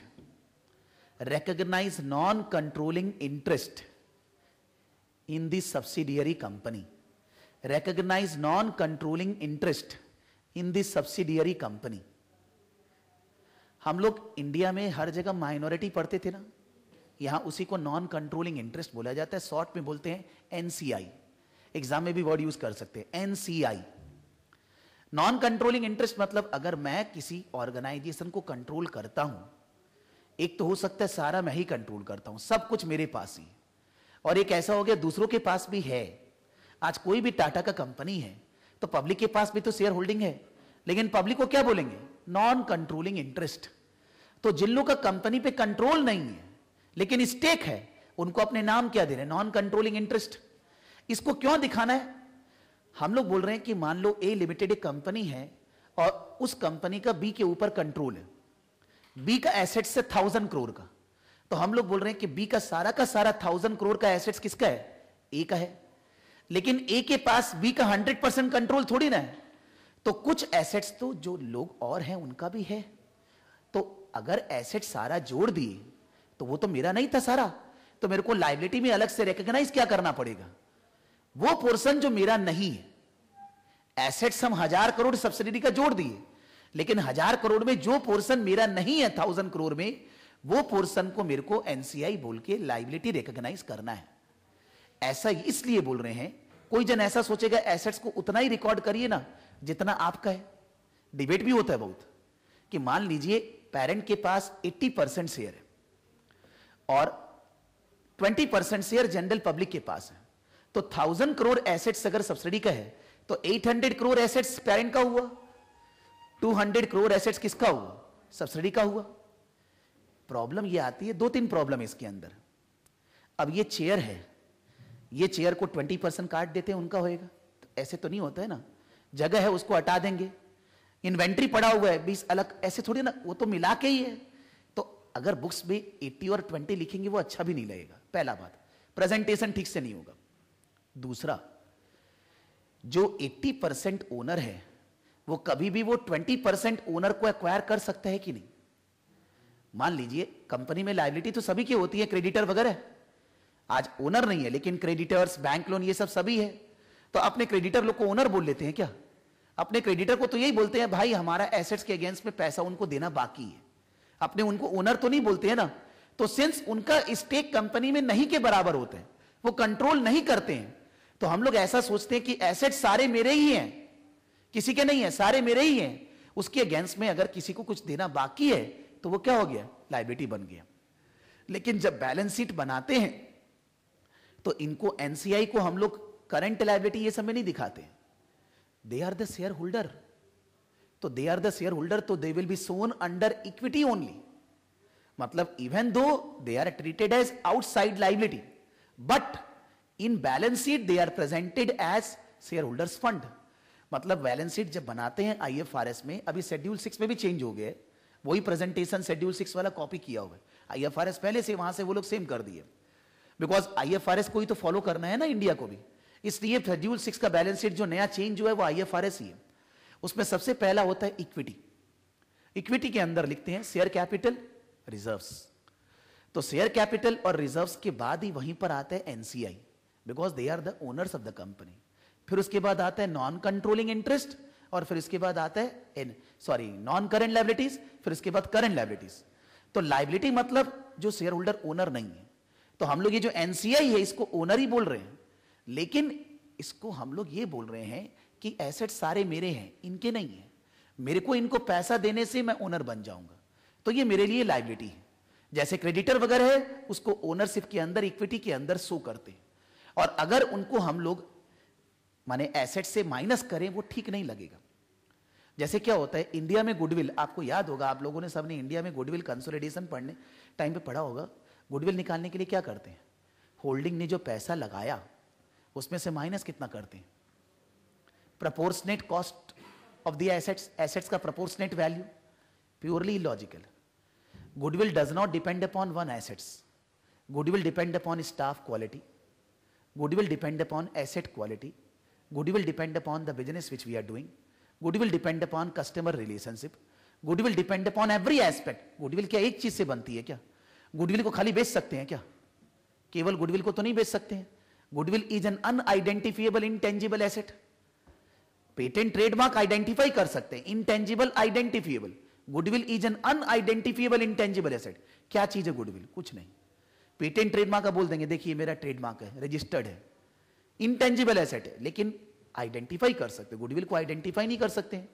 recognize non-controlling interest in the subsidiary company, recognize non-controlling interest in the subsidiary company। हम लोग इंडिया में हर जगह माइनॉरिटी पढ़ते थे ना, यहां उसी को नॉन कंट्रोलिंग इंटरेस्ट बोला जाता है, शॉर्ट में बोलते हैं एनसीआई। एग्जाम में भी वर्ड यूज कर सकते हैं एनसीआई। नॉन कंट्रोलिंग इंटरेस्ट मतलब अगर मैं किसी ऑर्गेनाइजेशन को कंट्रोल करता हूं, एक तो हो सकता है सारा मैं ही कंट्रोल करता हूं, सब कुछ मेरे पास ही, और एक ऐसा हो गया दूसरों के पास भी है। आज कोई भी टाटा का कंपनी है तो पब्लिक के पास भी तो शेयर होल्डिंग है, लेकिन पब्लिक को क्या बोलेंगे, नॉन कंट्रोलिंग इंटरेस्ट। तो जिन लोगों का कंपनी पे कंट्रोल नहीं है लेकिन स्टेक है, उनको अपने नाम क्या दे रहे हैं, नॉन कंट्रोलिंग इंटरेस्ट। इसको क्यों दिखाना है, हम लोग बोल रहे हैं कि मान लो ए लिमिटेड एक कंपनी है और उस कंपनी का बी के ऊपर कंट्रोल है, बी का एसेट्स है 1000 करोड़ का, तो हम लोग बोल रहे हैं कि बी का सारा 1000 करोड़ का एसेट्स किसका है, ए का है। लेकिन ए के पास बी का 100% कंट्रोल थोड़ी ना है, तो कुछ एसेट्स तो जो लोग और हैं उनका भी है। तो अगर एसेट सारा जोड़ दिए तो वो तो मेरा नहीं था सारा, तो मेरे को लायबिलिटी में अलग से रिकॉग्नाइज क्या करना पड़ेगा, वो पोर्शन जो मेरा नहीं है। एसेट्स हम 1000 करोड़ सब्सिडी का जोड़ दिए, लेकिन 1000 करोड़ में जो पोर्शन मेरा नहीं है 1000 करोड़ में, वो पोर्शन को मेरे को एनसीआई बोल के लायबिलिटी रिकॉग्नाइज करना है। ऐसा इसलिए बोल रहे हैं, कोई जन ऐसा सोचेगा एसेट्स को उतना ही रिकॉर्ड करिए ना जितना आपका है। डिबेट भी होता है बहुत कि मान लीजिए पेरेंट के पास 80% शेयर है और 20% शेयर जनरल पब्लिक के पास है, तो 1000 करोड़ एसेट्स अगर सब्सिडी का है तो 800 करोड़ एसेट्स पेरेंट का हुआ, 200 करोड़ एसेट्स किसका हुआ, सब्सिडी का हुआ। प्रॉब्लम ये आती है, 2-3 प्रॉब्लम है इसके अंदर। अब ये चेयर है, ये चेयर को 20% काट देते हैं उनका होएगा, तो ऐसे तो नहीं होता है ना, जगह है उसको हटा देंगे, इन्वेंट्री पड़ा हुआ है 20 अलग, ऐसे थोड़ी ना, वो तो मिला के ही है। तो अगर बुक्स में 80 और 20 लिखेंगे वो अच्छा भी नहीं लगेगा, पहला बात, प्रेजेंटेशन ठीक से नहीं होगा। दूसरा, जो 80% ओनर है वो कभी भी वो 20% ओनर को एक्वायर कर सकता है कि नहीं। मान लीजिए कंपनी में लायबिलिटी तो सभी की होती है, क्रेडिटर वगैरह, आज ओनर नहीं है लेकिन क्रेडिटर्स, बैंक लोन, ये सब सभी है, तो अपने क्रेडिटर लोग को ओनर बोल लेते हैं क्या, अपने क्रेडिटर को तो यही बोलते हैं भाई हमारा एसेट्स के अगेंस्ट में पैसा उनको देना बाकी है, अपने उनको ओनर तो नहीं बोलते हैं ना। तो सिंस उनका स्टेक कंपनी में नहीं के बराबर होते हैं, वो कंट्रोल नहीं करते हैं, तो हम लोग ऐसा सोचते हैं कि एसेट सारे मेरे ही हैं, किसी के नहीं है, सारे मेरे ही हैं, उसके अगेंस्ट में अगर किसी को कुछ देना बाकी है तो वो क्या हो गया, लायबिलिटी बन गया। लेकिन जब बैलेंस शीट बनाते हैं तो इनको एनसीआई को हम लोग करंट लायबिलिटी ये सब में नहीं दिखाते, they are the share holder, तो they are the share holder, तो they will be shown under equity only. मतलब even though they are treated as outside liability, but in balance sheet they are presented as share holders fund. मतलब balance sheet जब बनाते हैं IFRS में, अभी schedule 6 में भी चेंज हो गया, वही प्रेजेंटेशन शेड्यूल 6 वाला कॉपी किया हुआ है। आईएफआरएस पहले से वहां से वो लोग सेम कर दिए, बिकॉज आईएफआरएस को ही तो फॉलो करना है ना इंडिया को भी, इसलिए शेड्यूल 6 का बैलेंस शीट जो नया चेंज हुआ है वो आईएफआरएस ही है। उसमें सबसे पहला होता है इक्विटी। इक्विटी के अंदर लिखते हैं शेयर कैपिटल, रिजर्व्स। तो शेयर कैपिटल और रिजर्व्स के बाद ही वहीं पर आता है NCI, because they are the owners of the company. फिर उसके बाद आता है नॉन कंट्रोलिंग इंटरेस्ट, और फिर इसके बाद आता है नॉन करेंट लायबिलिटीज, फिर इसके बाद करेंट लायबिलिटीज। तो लायबिलिटी मतलब जो शेयर होल्डर ओनर नहीं है, तो हम लोग ये जो एनसीआई है इसको ओनर ही बोल रहे हैं, लेकिन इसको हम लोग ये बोल रहे हैं कि एसेट सारे मेरे हैं, इनके नहीं है, मेरे को इनको पैसा देने से मैं ओनर बन जाऊंगा, तो ये मेरे लिए लायबिलिटी है। जैसे क्रेडिटर वगैरह है उसको ओनरशिप के अंदर, इक्विटी के अंदर शो करते हैं, और अगर उनको हम लोग माने एसेट से माइनस करें वो ठीक नहीं लगेगा। जैसे क्या होता है इंडिया में गुडविल, आपको याद होगा, आप लोगों ने सबने इंडिया में गुडविल कंसोलिडेशन पढ़ने टाइम पे पढ़ा होगा। गुडविल निकालने के लिए क्या करते हैं, होल्डिंग ने जो पैसा लगाया उसमें से माइनस कितना करते हैं, proportionate cost of the assets, assets का proportionate value. Purely illogical. Goodwill does not depend upon one assets, goodwill depend upon staff quality, goodwill depend upon asset quality, goodwill depend upon the business which we are doing, goodwill depend upon customer relationship, goodwill depend upon every aspect। goodwill क्या एक चीज से बनती है क्या, goodwill को खाली बेच सकते हैं क्या, केवल goodwill को तो नहीं बेच सकते हैं। goodwill is an unidentifiable intangible asset। Patent trademark identify कर सकते हैं, intangible identifiable. Goodwill is an unidentifiable intangible asset. क्या चीज है गुडविल, कुछ नहीं। पेटेंट ट्रेडमार्क का बोल देंगे देखिए मेरा ट्रेडमार्क है, रजिस्टर्ड है, इंटेंजिबल एसेट है, लेकिन आइडेंटिफाई कर सकते, गुडविल को आइडेंटिफाई नहीं कर सकते हैं।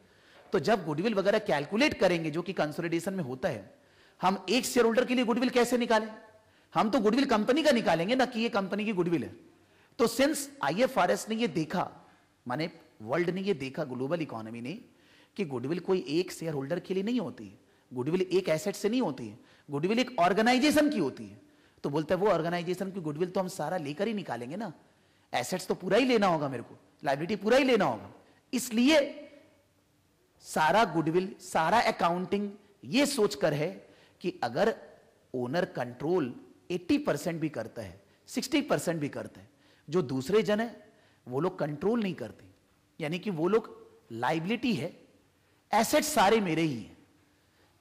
तो जब गुडविल वगैरह कैलकुलेट करेंगे जो कि कंसोलिडेशन में होता है, हम एक शेयर होल्डर के लिए गुडविल कैसे निकालें, हम तो गुडविल कंपनी का निकालेंगे ना कि ये कंपनी की गुडविल है। तो सिंस आईएफआरएस ने ये देखा, माने वर्ल्ड ने ये देखा, ग्लोबल इकोनॉमी ने, कि गुडविल कोई एक शेयर होल्डर के लिए नहीं होती है, गुडविल एक एसेट से नहीं होती है, गुडविल एक ऑर्गेनाइजेशन की होती है। तो बोलते हैं वो ऑर्गेनाइजेशन की गुडविल तो हम सारा लेकर ही निकालेंगे ना, एसेट्स तो पूरा ही लेना होगा मेरे को, लायबिलिटी पूरा ही लेना होगा, इसलिए सारा गुडविल, सारा अकाउंटिंग ये सोचकर है कि अगर ओनर कंट्रोल 80% भी करता है, 60% भी करता है, जो दूसरे जन है वो लोग कंट्रोल नहीं करते, यानी कि वो लोग लायबिलिटी है, एसेट्स सारे मेरे ही हैं।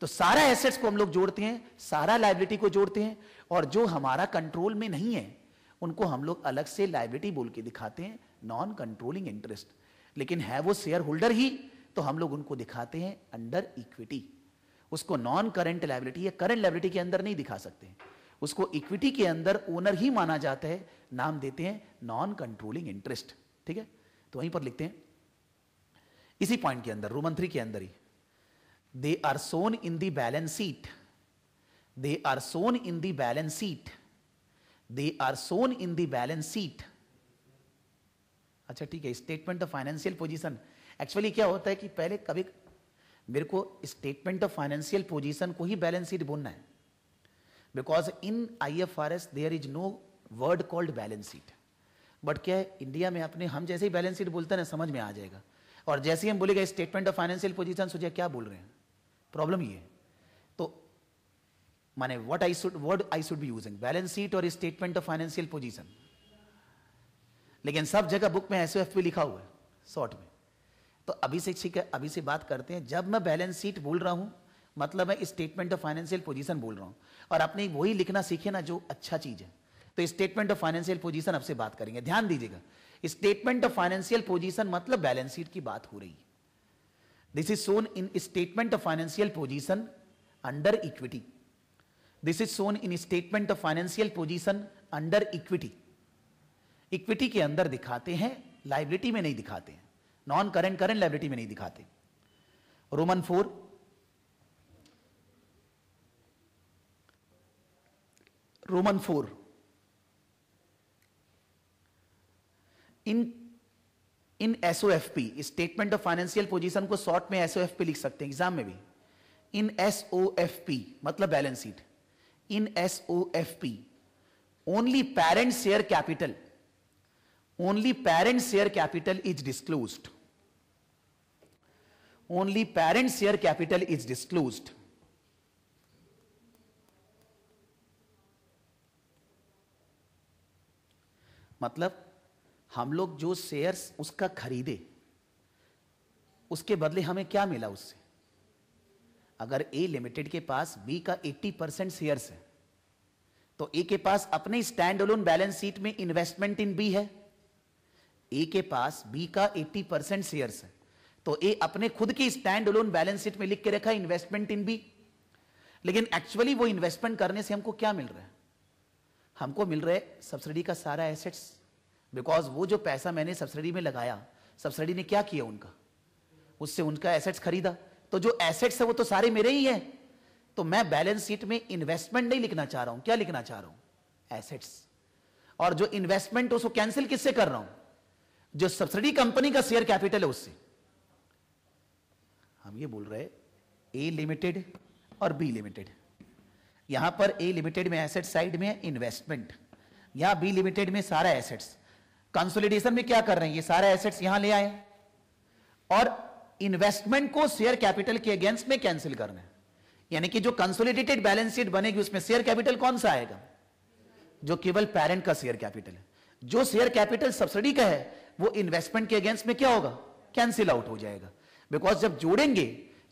तो सारा एसेट्स को हम लोग जोड़ते हैं, सारा लायबिलिटी को जोड़ते हैं, और जो हमारा कंट्रोल में नहीं है उनको हम लोग अलग से लायबिलिटी बोल के दिखाते हैं, नॉन कंट्रोलिंग इंटरेस्ट। लेकिन है वो शेयर होल्डर ही, तो हम लोग उनको दिखाते हैं अंडर इक्विटी। उसको नॉन करेंट लायबिलिटी या करंट लायबिलिटी के अंदर नहीं दिखा सकते, उसको इक्विटी के अंदर ओनर ही माना जाता है, नाम देते हैं नॉन कंट्रोलिंग इंटरेस्ट। ठीक है, तो वहीं पर लिखते हैं इसी पॉइंट के अंदर, रोमन 3 के अंदर ही, they are shown in the balance sheet, they are shown in the balance sheet, they are shown in the balance sheet. अच्छा ठीक है, statement of financial position. Actually क्या होता है कि पहले कभी मेरे को स्टेटमेंट ऑफ फाइनेंशियल पोजीशन को ही बैलेंस शीट बोलना है, because in IFRS there is no word called balance sheet. But क्या है, इंडिया में अपने हम जैसे ही बैलेंस शीट बोलते हैं ना, समझ में आ जाएगा, और जैसे ही हम बोलेगा स्टेटमेंट ऑफ फाइनेंशियल पोजीशन, सोचिए क्या बोल रहे हैं, प्रॉब्लम ये है। तो माने word I should be using, balance sheet और स्टेटमेंट ऑफ फाइनेंशियल पोजीशन, लेकिन सब जगह बुक में एसओएफ लिखा हुआ है शॉर्ट में। तो अभी से ठीक है, अभी से बात करते हैं, जब मैं बैलेंस शीट बोल रहा हूं मतलब मैं स्टेटमेंट ऑफ फाइनेंशियल पोजीशन बोल रहा हूं, और अपने वही लिखना सीखे ना जो अच्छा चीज है। तो स्टेटमेंट ऑफ फाइनेंशियल पोजीशन अब से बात करेंगे, ध्यान दीजिएगा। स्टेटमेंट ऑफ फाइनेंशियल पोजीशन मतलब बैलेंस शीट की बात हो रही है। This is shown in statement of financial position under equity, this is shown in statement of financial position under equity. Equity के अंदर दिखाते हैं, लायबिलिटी में नहीं दिखाते हैं, नॉन करेंट लायबिलिटी में नहीं दिखाते। Roman 4 roman 4 in SOFP, statement of financial position को शॉर्ट में एसओएफपी लिख सकते हैं एग्जाम में भी। इन एसओएफपी मतलब balance sheet, in SOFP only parent share capital, only parent share capital is disclosed, only parent share capital is disclosed. मतलब हम लोग जो शेयर्स उसका खरीदे उसके बदले हमें क्या मिला उससे। अगर ए लिमिटेड के पास बी का 80% शेयर्स है तो ए के पास अपने स्टैंड अलोन बैलेंस शीट में इन्वेस्टमेंट इन बी है। ए के पास बी का 80% शेयर्स है तो ए अपने खुद की स्टैंड अलोन बैलेंस शीट में लिख के रखा इन्वेस्टमेंट इन बी। लेकिन एक्चुअली वो इन्वेस्टमेंट करने से हमको क्या मिल रहा है? हमको मिल रहा है सब्सिडी का सारा एसेट्स। बिकॉज वो जो पैसा मैंने सब्सिडी में लगाया, सब्सिडी ने क्या किया उनका, उससे उनका एसेट्स खरीदा। तो जो एसेट्स है वो तो सारे मेरे ही हैं। तो मैं बैलेंस शीट में इन्वेस्टमेंट नहीं लिखना चाह रहा हूं, क्या लिखना चाह रहा हूं? एसेट्स। और जो इन्वेस्टमेंट उसको कैंसिल किससे कर रहा हूं? जो सब्सिडी कंपनी का शेयर कैपिटल है उससे। हम ये बोल रहे ए लिमिटेड और बी लिमिटेड। यहां पर ए लिमिटेड में एसेट साइड में इन्वेस्टमेंट, यहां बी लिमिटेड में सारा एसेट्स। कंसोलिडेशन में क्या कर रहे हैं? ये सारा एसेट्स यहां ले आए और इन्वेस्टमेंट को शेयर कैपिटल के अगेंस्ट में कैंसिल करना है। यानी कि जो कंसोलिडेटेड बैलेंस शीट बनेगी उसमें शेयर कैपिटल कौन सा आएगा? जो केवल पेरेंट का शेयर कैपिटल है। जो शेयर कैपिटल सब्सिडी का है वो इन्वेस्टमेंट के अगेंस्ट में क्या होगा? कैंसिल आउट हो जाएगा। बिकॉज जब जोड़ेंगे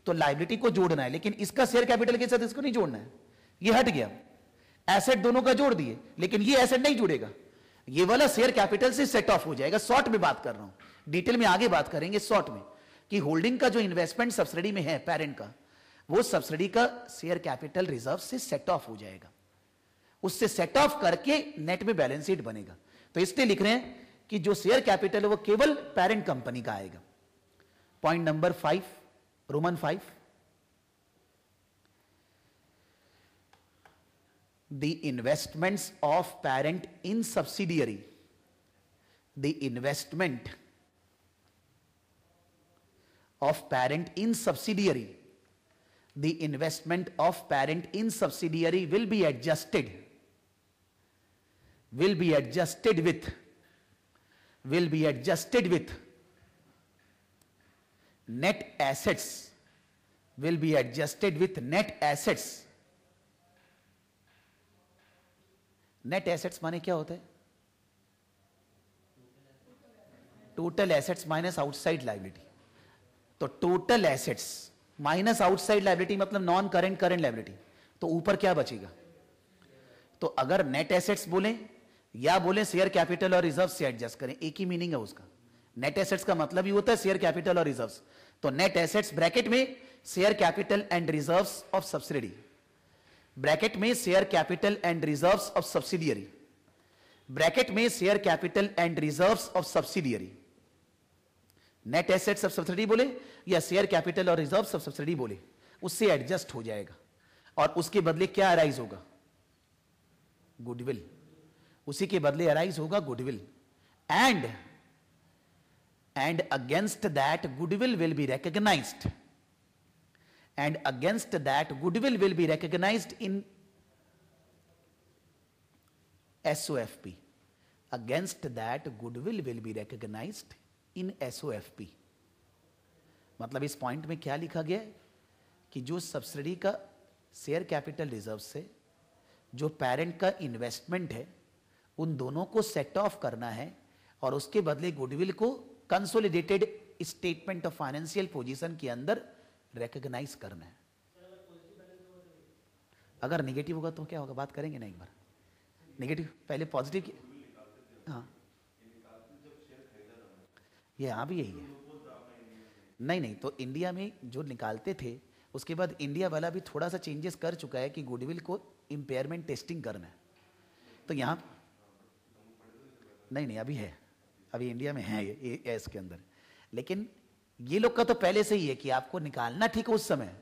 तो लायबिलिटी को जोड़ना है, लेकिन इसका शेयर कैपिटल के साथ इसको नहीं जोड़ना है। ये हट गया, एसेट दोनों का जोड़ दिए, लेकिन ये एसेट नहीं जुड़ेगा। ये वाला शेयर कैपिटल से सेट ऑफ हो जाएगा। शॉर्ट में बात कर रहा हूं, डिटेल में आगे बात करेंगे शॉर्ट में, कि होल्डिंग का जो इन्वेस्टमेंट सब्सिडी में है पेरेंट का, वो सब्सिडी का शेयर कैपिटल रिजर्व से सेट ऑफ हो जाएगा। उससे सेट ऑफ करके नेट में बैलेंस शीट बनेगा। तो इसलिए लिख रहे हैं कि जो शेयर कैपिटल है वो केवल पेरेंट कंपनी का आएगा। Point number 5, Roman 5, the investments of parent in subsidiary, the investment of parent in subsidiary, the investment of parent in subsidiary will be adjusted with net assets, will be adjusted with net assets। Net assets माने क्या होता है? Total assets minus outside liability. तो total assets minus outside liability मतलब non current current liability. तो ऊपर क्या बचेगा? तो अगर नेट एसेट्स बोले या बोले शेयर कैपिटल और रिजर्व से एडजस्ट करें, एक ही मीनिंग है उसका। नेट एसेट्स का मतलब ही होता है शेयर कैपिटल और रिजर्व्स। तो नेट एसेट्स ब्रैकेट में share capital and reserves of subsidy, bracket में share capital and reserves of subsidiary, bracket में share capital and reserves of subsidiary. Net assets of subsidy बोले या शेयर कैपिटल और reserves of subsidy बोले, उससे adjust हो जाएगा। और उसके बदले क्या अराइज होगा? गुडविल। उसी के बदले अराइज होगा goodwill. And against that goodwill will be recognized, and against that goodwill will be recognized in SOFP, against that goodwill will be recognized in SOFP। मतलब इस पॉइंट में क्या लिखा गया है कि जो सब्सिडी का शेयर कैपिटल रिजर्व से जो पेरेंट का इन्वेस्टमेंट है उन दोनों को सेट ऑफ करना है और उसके बदले गुडविल को consolidated statement of financial position के अंदर रिकॉग्नाइज करना है। अगर नेगेटिव होगा तो क्या होगा? बात करेंगे ना एक बार। नेगेटिव पहले पॉजिटिव की, हाँ ये यहां भी यही है। नहीं, तो इंडिया में जो निकालते थे उसके बाद इंडिया वाला भी थोड़ा सा चेंजेस कर चुका है कि गुडविल को इंपेयरमेंट टेस्टिंग करना है। तो यहां नहीं अभी है, अभी इंडिया में है ये इसके अंदर। लेकिन ये लोग का तो पहले से ही है कि आपको निकालना ठीक है उस समय,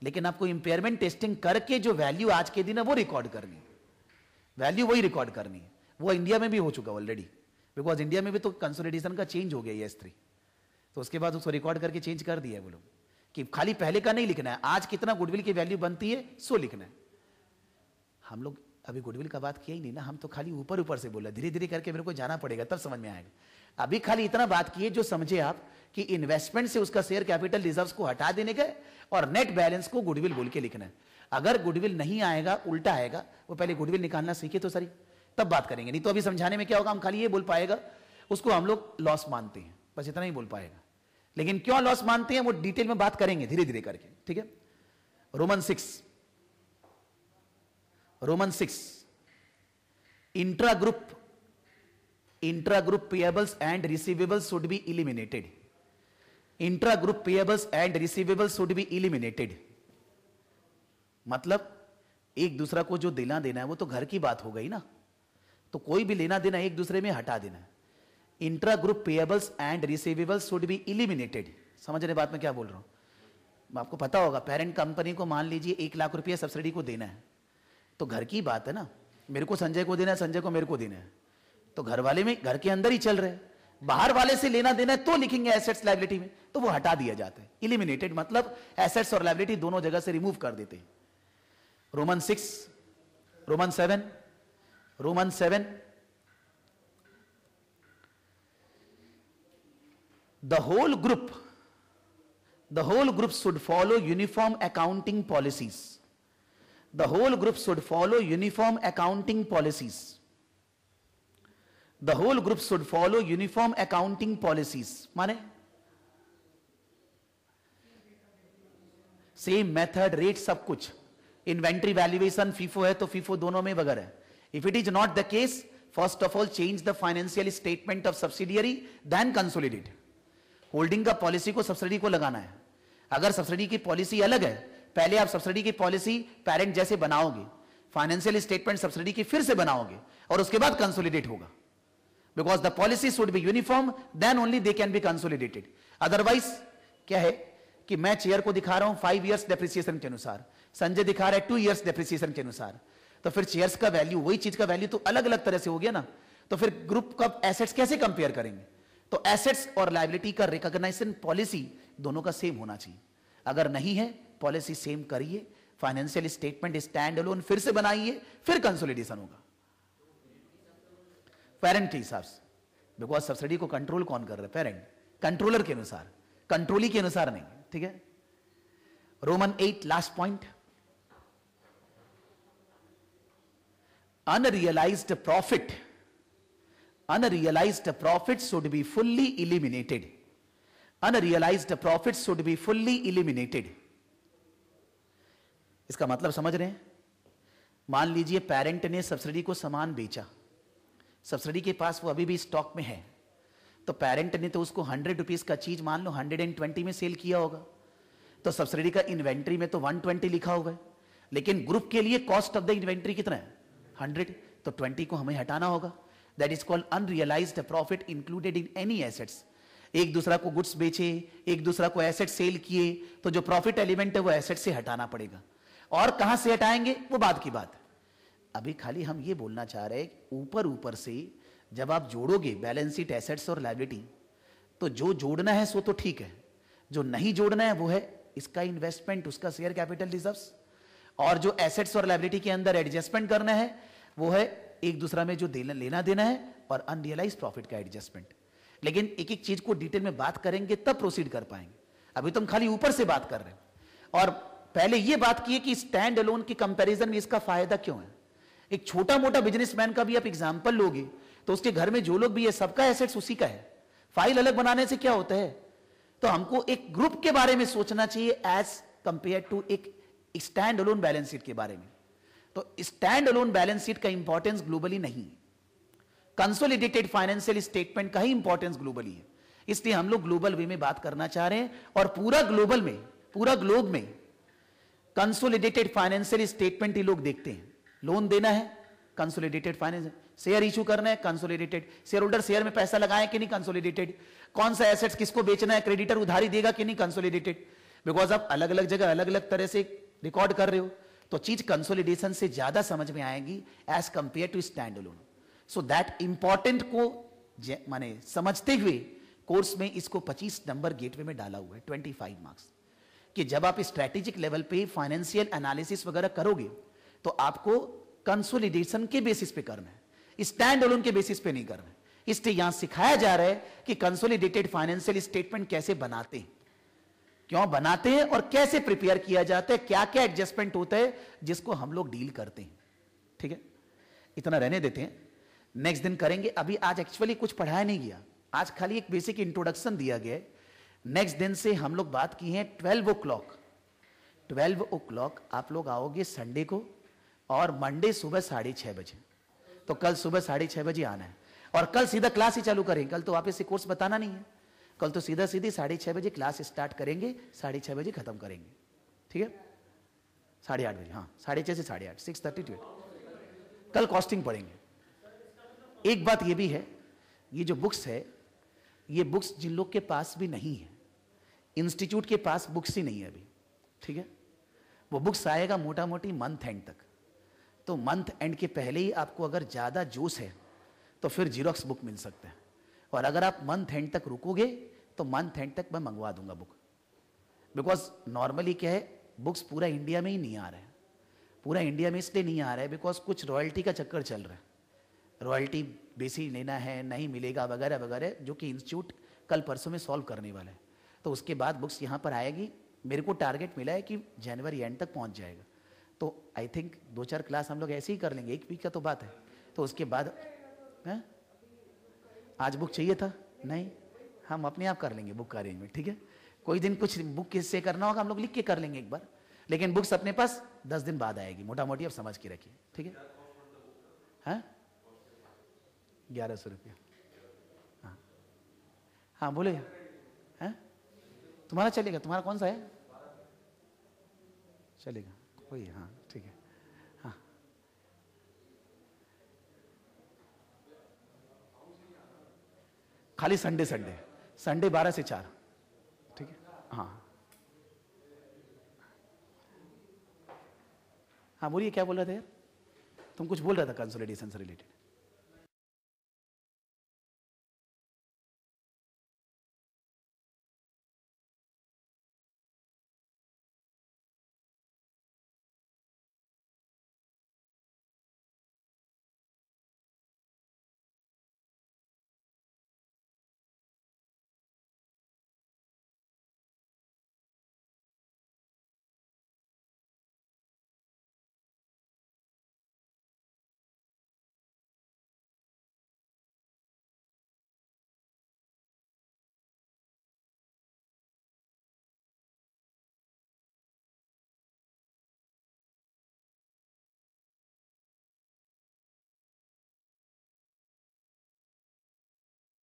लेकिन आपको इंपेयरमेंट टेस्टिंग करके जो वैल्यू आज के दिन है वो रिकॉर्ड करनी है। वैल्यू वही रिकॉर्ड करनी है। वो इंडिया में भी हो चुका ऑलरेडी, बिकॉज इंडिया में भी तो कंसोलिडेशन का चेंज हो गया S3। तो उसके बाद उसको रिकॉर्ड करके चेंज कर दिया है वो लोग कि खाली पहले का नहीं लिखना है, आज कितना गुडविल की वैल्यू बनती है सो लिखना है। हम लोग अभी गुडविल का बात किया ही नहीं ना, हम तो खाली ऊपर ऊपर से बोला, धीरे धीरे करके मेरे को जाना पड़ेगा तब समझ में आएगा। अभी खाली इतना बात किए जो समझे आप कि इन्वेस्टमेंट से उसका शेयर कैपिटल रिजर्व्स को हटा देने का और नेट बैलेंस को गुडविल बोल के लिखना है। अगर गुडविल नहीं आएगा, उल्टा आएगा, वो पहले गुडविल निकालना सीखे तो सही, तब बात करेंगे। नहीं तो अभी समझाने में क्या होगा, हम खाली ये बोल पाएगा उसको हम लोग लॉस मानते हैं, बस इतना ही बोल पाएगा। लेकिन क्यों लॉस मानते हैं वो डिटेल में बात करेंगे धीरे धीरे करके, ठीक है। Roman 6 intra-group payables and receivables should be eliminated. Intra-group payables and receivables should be eliminated. मतलब एक दूसरा को जो देना देना है वो तो घर की बात हो गई ना, तो कोई भी लेना देना एक दूसरे में हटा देना है। Intra group payables and receivables should be eliminated. समझ रहे बात में क्या बोल रहा हूं। आपको पता होगा पेरेंट कंपनी को मान लीजिए 1 लाख रुपया सब्सिडी को देना है, तो घर की बात है ना, मेरे को संजय को देना है, संजय को मेरे को देना है, तो घर वाले में घर के अंदर ही चल रहे हैं। बाहर वाले से लेना देना है तो लिखेंगे एसेट्स लायबिलिटी में, तो वो हटा दिया जाता है। इलिमिनेटेड मतलब एसेट्स और लायबिलिटी दोनों जगह से रिमूव कर देते हैं। Roman 7 the whole group should follow uniform accounting policies. The whole group should follow uniform accounting policies. The whole group should follow uniform accounting policies. माने सेम मेथड, रेट, सब कुछ। इन्वेंट्री वैल्यूएशन फीफो है तो FIFO दोनों में वगैरह है। If it is not the case, first of all change the financial statement of subsidiary then consolidate. Holding का पॉलिसी को सब्सिडी को लगाना है। अगर सब्सिडी की पॉलिसी अलग है, पहले आप सब्सिडी की पॉलिसी पेरेंट जैसे बनाओगे, फाइनेंशियल स्टेटमेंट सब्सिडी की फिर से बनाओगे और उसके बाद कंसोलिडेट होगा। Because the policy should be uniform, then only they can be consolidated. Otherwise क्या है कि मैं चेयर को दिखा रहा हूं 5 इयर्स डेप्रिसिएशन के अनुसार, संजय दिखा रहा है 2 इयर्स डेप्रिसिएशन के अनुसार, तो फिर चेयर्स का वैल्यू, वही चीज का वैल्यू तो अलग अलग तरह से हो गया ना। तो फिर ग्रुप का एसेट्स कैसे कंपेयर करेंगे। तो एसेट्स और लायबिलिटी का रिकॉग्निशन पॉलिसी दोनों का सेम होना चाहिए। अगर नहीं है, पॉलिसी सेम करिए, फाइनेंशियल स्टेटमेंट स्टैंड अलोन फिर से बनाइए, फिर कंसोलिडेशन होगा पेरेंट के हिसाब से। बिकॉज सब्सिडी को कंट्रोल कौन कर रहा है, पेरेंट, कंट्रोलर के अनुसार, कंट्रोली के अनुसार नहीं, ठीक है। Roman 8 last point, unrealised profit should be fully eliminated. Unrealised profit should be fully eliminated. इसका मतलब समझ रहे हैं। मान लीजिए पेरेंट ने सब्सिडी को सामान बेचा, सब्सिडी के पास वो अभी भी स्टॉक में है, तो पेरेंट ने तो उसको 100 रुपीज का चीज मान लो 120 में सेल किया होगा, तो सब्सिडी का इन्वेंट्री में तो 120 लिखा होगा, लेकिन ग्रुप के लिए कॉस्ट ऑफ द इन्वेंट्री कितना है 100, तो 20 को हमें हटाना होगा। That is called unrealised profit included in any assets. एक दूसरा को गुड्स बेचे, एक दूसरा को एसेट सेल किए, तो जो प्रॉफिट एलिमेंट है वो एसेट से हटाना पड़ेगा। और कहां से हटाएंगे वो बाद की बात है। अभी खाली हम ये बोलना चाह रहे हैं, ऊपर से जब आप जोड़ोगे बैलेंस शीट, एसेट्स और लायबिलिटी, तो जो जोड़ना है सो तो ठीक है, जो नहीं जोड़ना है वो है इसका इन्वेस्टमेंट, उसका शेयर कैपिटल रिजर्व्स, और जो एसेट्स और लायबिलिटी के अंदर एडजस्टमेंट करना है वो है एक दूसरा में जो लेना देना है और अनरियलाइज प्रॉफिट का एडजस्टमेंट। लेकिन एक एक चीज को डिटेल में बात करेंगे तब प्रोसीड कर पाएंगे। अभी तो हम खाली ऊपर से बात कर रहे हैं। और पहले ये बात की कि स्टैंड अलोन की कंपैरिजन में इसका फायदा क्यों है। एक छोटा मोटा बिजनेसमैन का भी आप एग्जांपल लोगे तो उसके घर में जो लोग भी है सबका एसेट्स उसी का है। फाइल अलग बनाने से क्या होता है, तो हमको एक ग्रुप के बारे में सोचना चाहिए एज कंपेयर टू एक स्टैंड अलोन बैलेंस शीट के बारे में। तो स्टैंड अलोन बैलेंस शीट का इंपॉर्टेंस ग्लोबली नहीं, कंसोलिडेटेड फाइनेंशियल स्टेटमेंट का ही इंपॉर्टेंस ग्लोबली है। इसलिए हम लोग ग्लोबल वे में बात करना चाह रहे हैं और पूरा ग्लोब में कंसोलिडेटेड फाइनेंशियल स्टेटमेंट ही लोग देखते हैं। लोन देना है कंसोलिडेटेड फाइनेंस, शेयर इशू करना है कंसोलिडेटेड, शेयर होल्डर शेयर में पैसा लगाए कि नहीं कंसोलिडेटेड, कौन सा एसेट्स किसको बेचना है, क्रेडिटर उधारी देगा कि नहीं कंसोलिडेटेड। बिकॉज आप अलग अलग जगह अलग अलग तरह से रिकॉर्ड कर रहे हो, तो चीज कंसोलिडेशन से ज्यादा समझ में आएगी as compare to stand alone. So that important को माने समझते हुए कोर्स में इसको 25 नंबर गेटवे में डाला हुआ है, 25 मार्क्स, कि जब आप स्ट्रेटेजिक लेवल पे फाइनेंशियल एनालिसिस वगैरह करोगे तो आपको कंसोलिडेशन के बेसिस पे करना है, स्टैंड अलोन के बेसिस पे नहीं करना है। इसलिए यहां सिखाया जा रहा है कि कंसोलिडेटेड फाइनेंशियल स्टेटमेंट कैसे बनाते हैं, क्यों बनाते हैं और कैसे प्रिपेयर किया जाता है, क्या क्या एडजस्टमेंट होता है जिसको हम लोग डील करते हैं। ठीक है, इतना रहने देते हैं, नेक्स्ट दिन करेंगे। अभी आज एक्चुअली कुछ पढ़ाया नहीं गया, आज खाली एक बेसिक इंट्रोडक्शन दिया गया है। नेक्स्ट दिन से हम लोग बात की है 12 o'clock। 12 o'clock आप लोग आओगे संडे को, और मंडे सुबह 6:30 बजे। तो कल सुबह 6:30 बजे आना है, और कल सीधा क्लास ही चालू करेंगे। कल तो वापस से कोर्स बताना नहीं है, कल तो सीधा सीधी 6:30 बजे क्लास स्टार्ट करेंगे, 6:30 बजे खत्म करेंगे। ठीक है, 8:30 बजे, हाँ 6:30 से 8:30, 6:30 to 8। कल कॉस्टिंग पढ़ेंगे। एक बात ये भी है, ये जो बुक्स है, ये बुक्स जिन लोग के पास भी नहीं है, इंस्टीट्यूट के पास बुक्स ही नहीं है अभी, ठीक है, वो बुक्स आएगा मोटा मोटी मंथ एंड तक। तो मंथ एंड के पहले ही आपको अगर ज़्यादा जोश है तो फिर जीरोक्स बुक मिल सकता है, और अगर आप मंथ एंड तक रुकोगे तो मंथ एंड तक मैं मंगवा दूंगा बुक। बिकॉज नॉर्मली क्या है, बुक्स पूरा इंडिया में ही नहीं आ रहा है। पूरा इंडिया में इसलिए नहीं आ रहा है बिकॉज कुछ रॉयल्टी का चक्कर चल रहा है, रॉयल्टी बेसी लेना है, नहीं मिलेगा वगैरह वगैरह, जो कि इंस्टीट्यूट कल परसों में सॉल्व करने वाला है। तो उसके बाद बुक्स यहाँ पर आएगी। मेरे को टारगेट मिला है कि जनवरी एंड तक पहुँच जाएगा। तो आई थिंक 2-4 क्लास हम लोग ऐसे ही कर लेंगे, एक वीक का तो बात है। तो उसके बाद है? आज बुक चाहिए था? नहीं, हम अपने आप कर लेंगे बुक का अरेंजमेंट। ठीक है, कोई दिन कुछ बुक किससे करना होगा हम लोग लिख के कर लेंगे एक बार, लेकिन बुक्स अपने पास 10 दिन बाद आएगी मोटा मोटी, अब समझ के रखिए। ठीक है, हाँ 1100 रुपया। हाँ हाँ बोले, हैं तुम्हारा चलेगा? तुम्हारा कौन सा है? चलेगा कोई? हाँ ठीक है। हाँ खाली संडे 12 से 4। ठीक है, हाँ हाँ बोलिए, क्या बोल रहे थे यार? तुम कुछ बोल रहा था कंसोलिडेशन से रिलेटेड।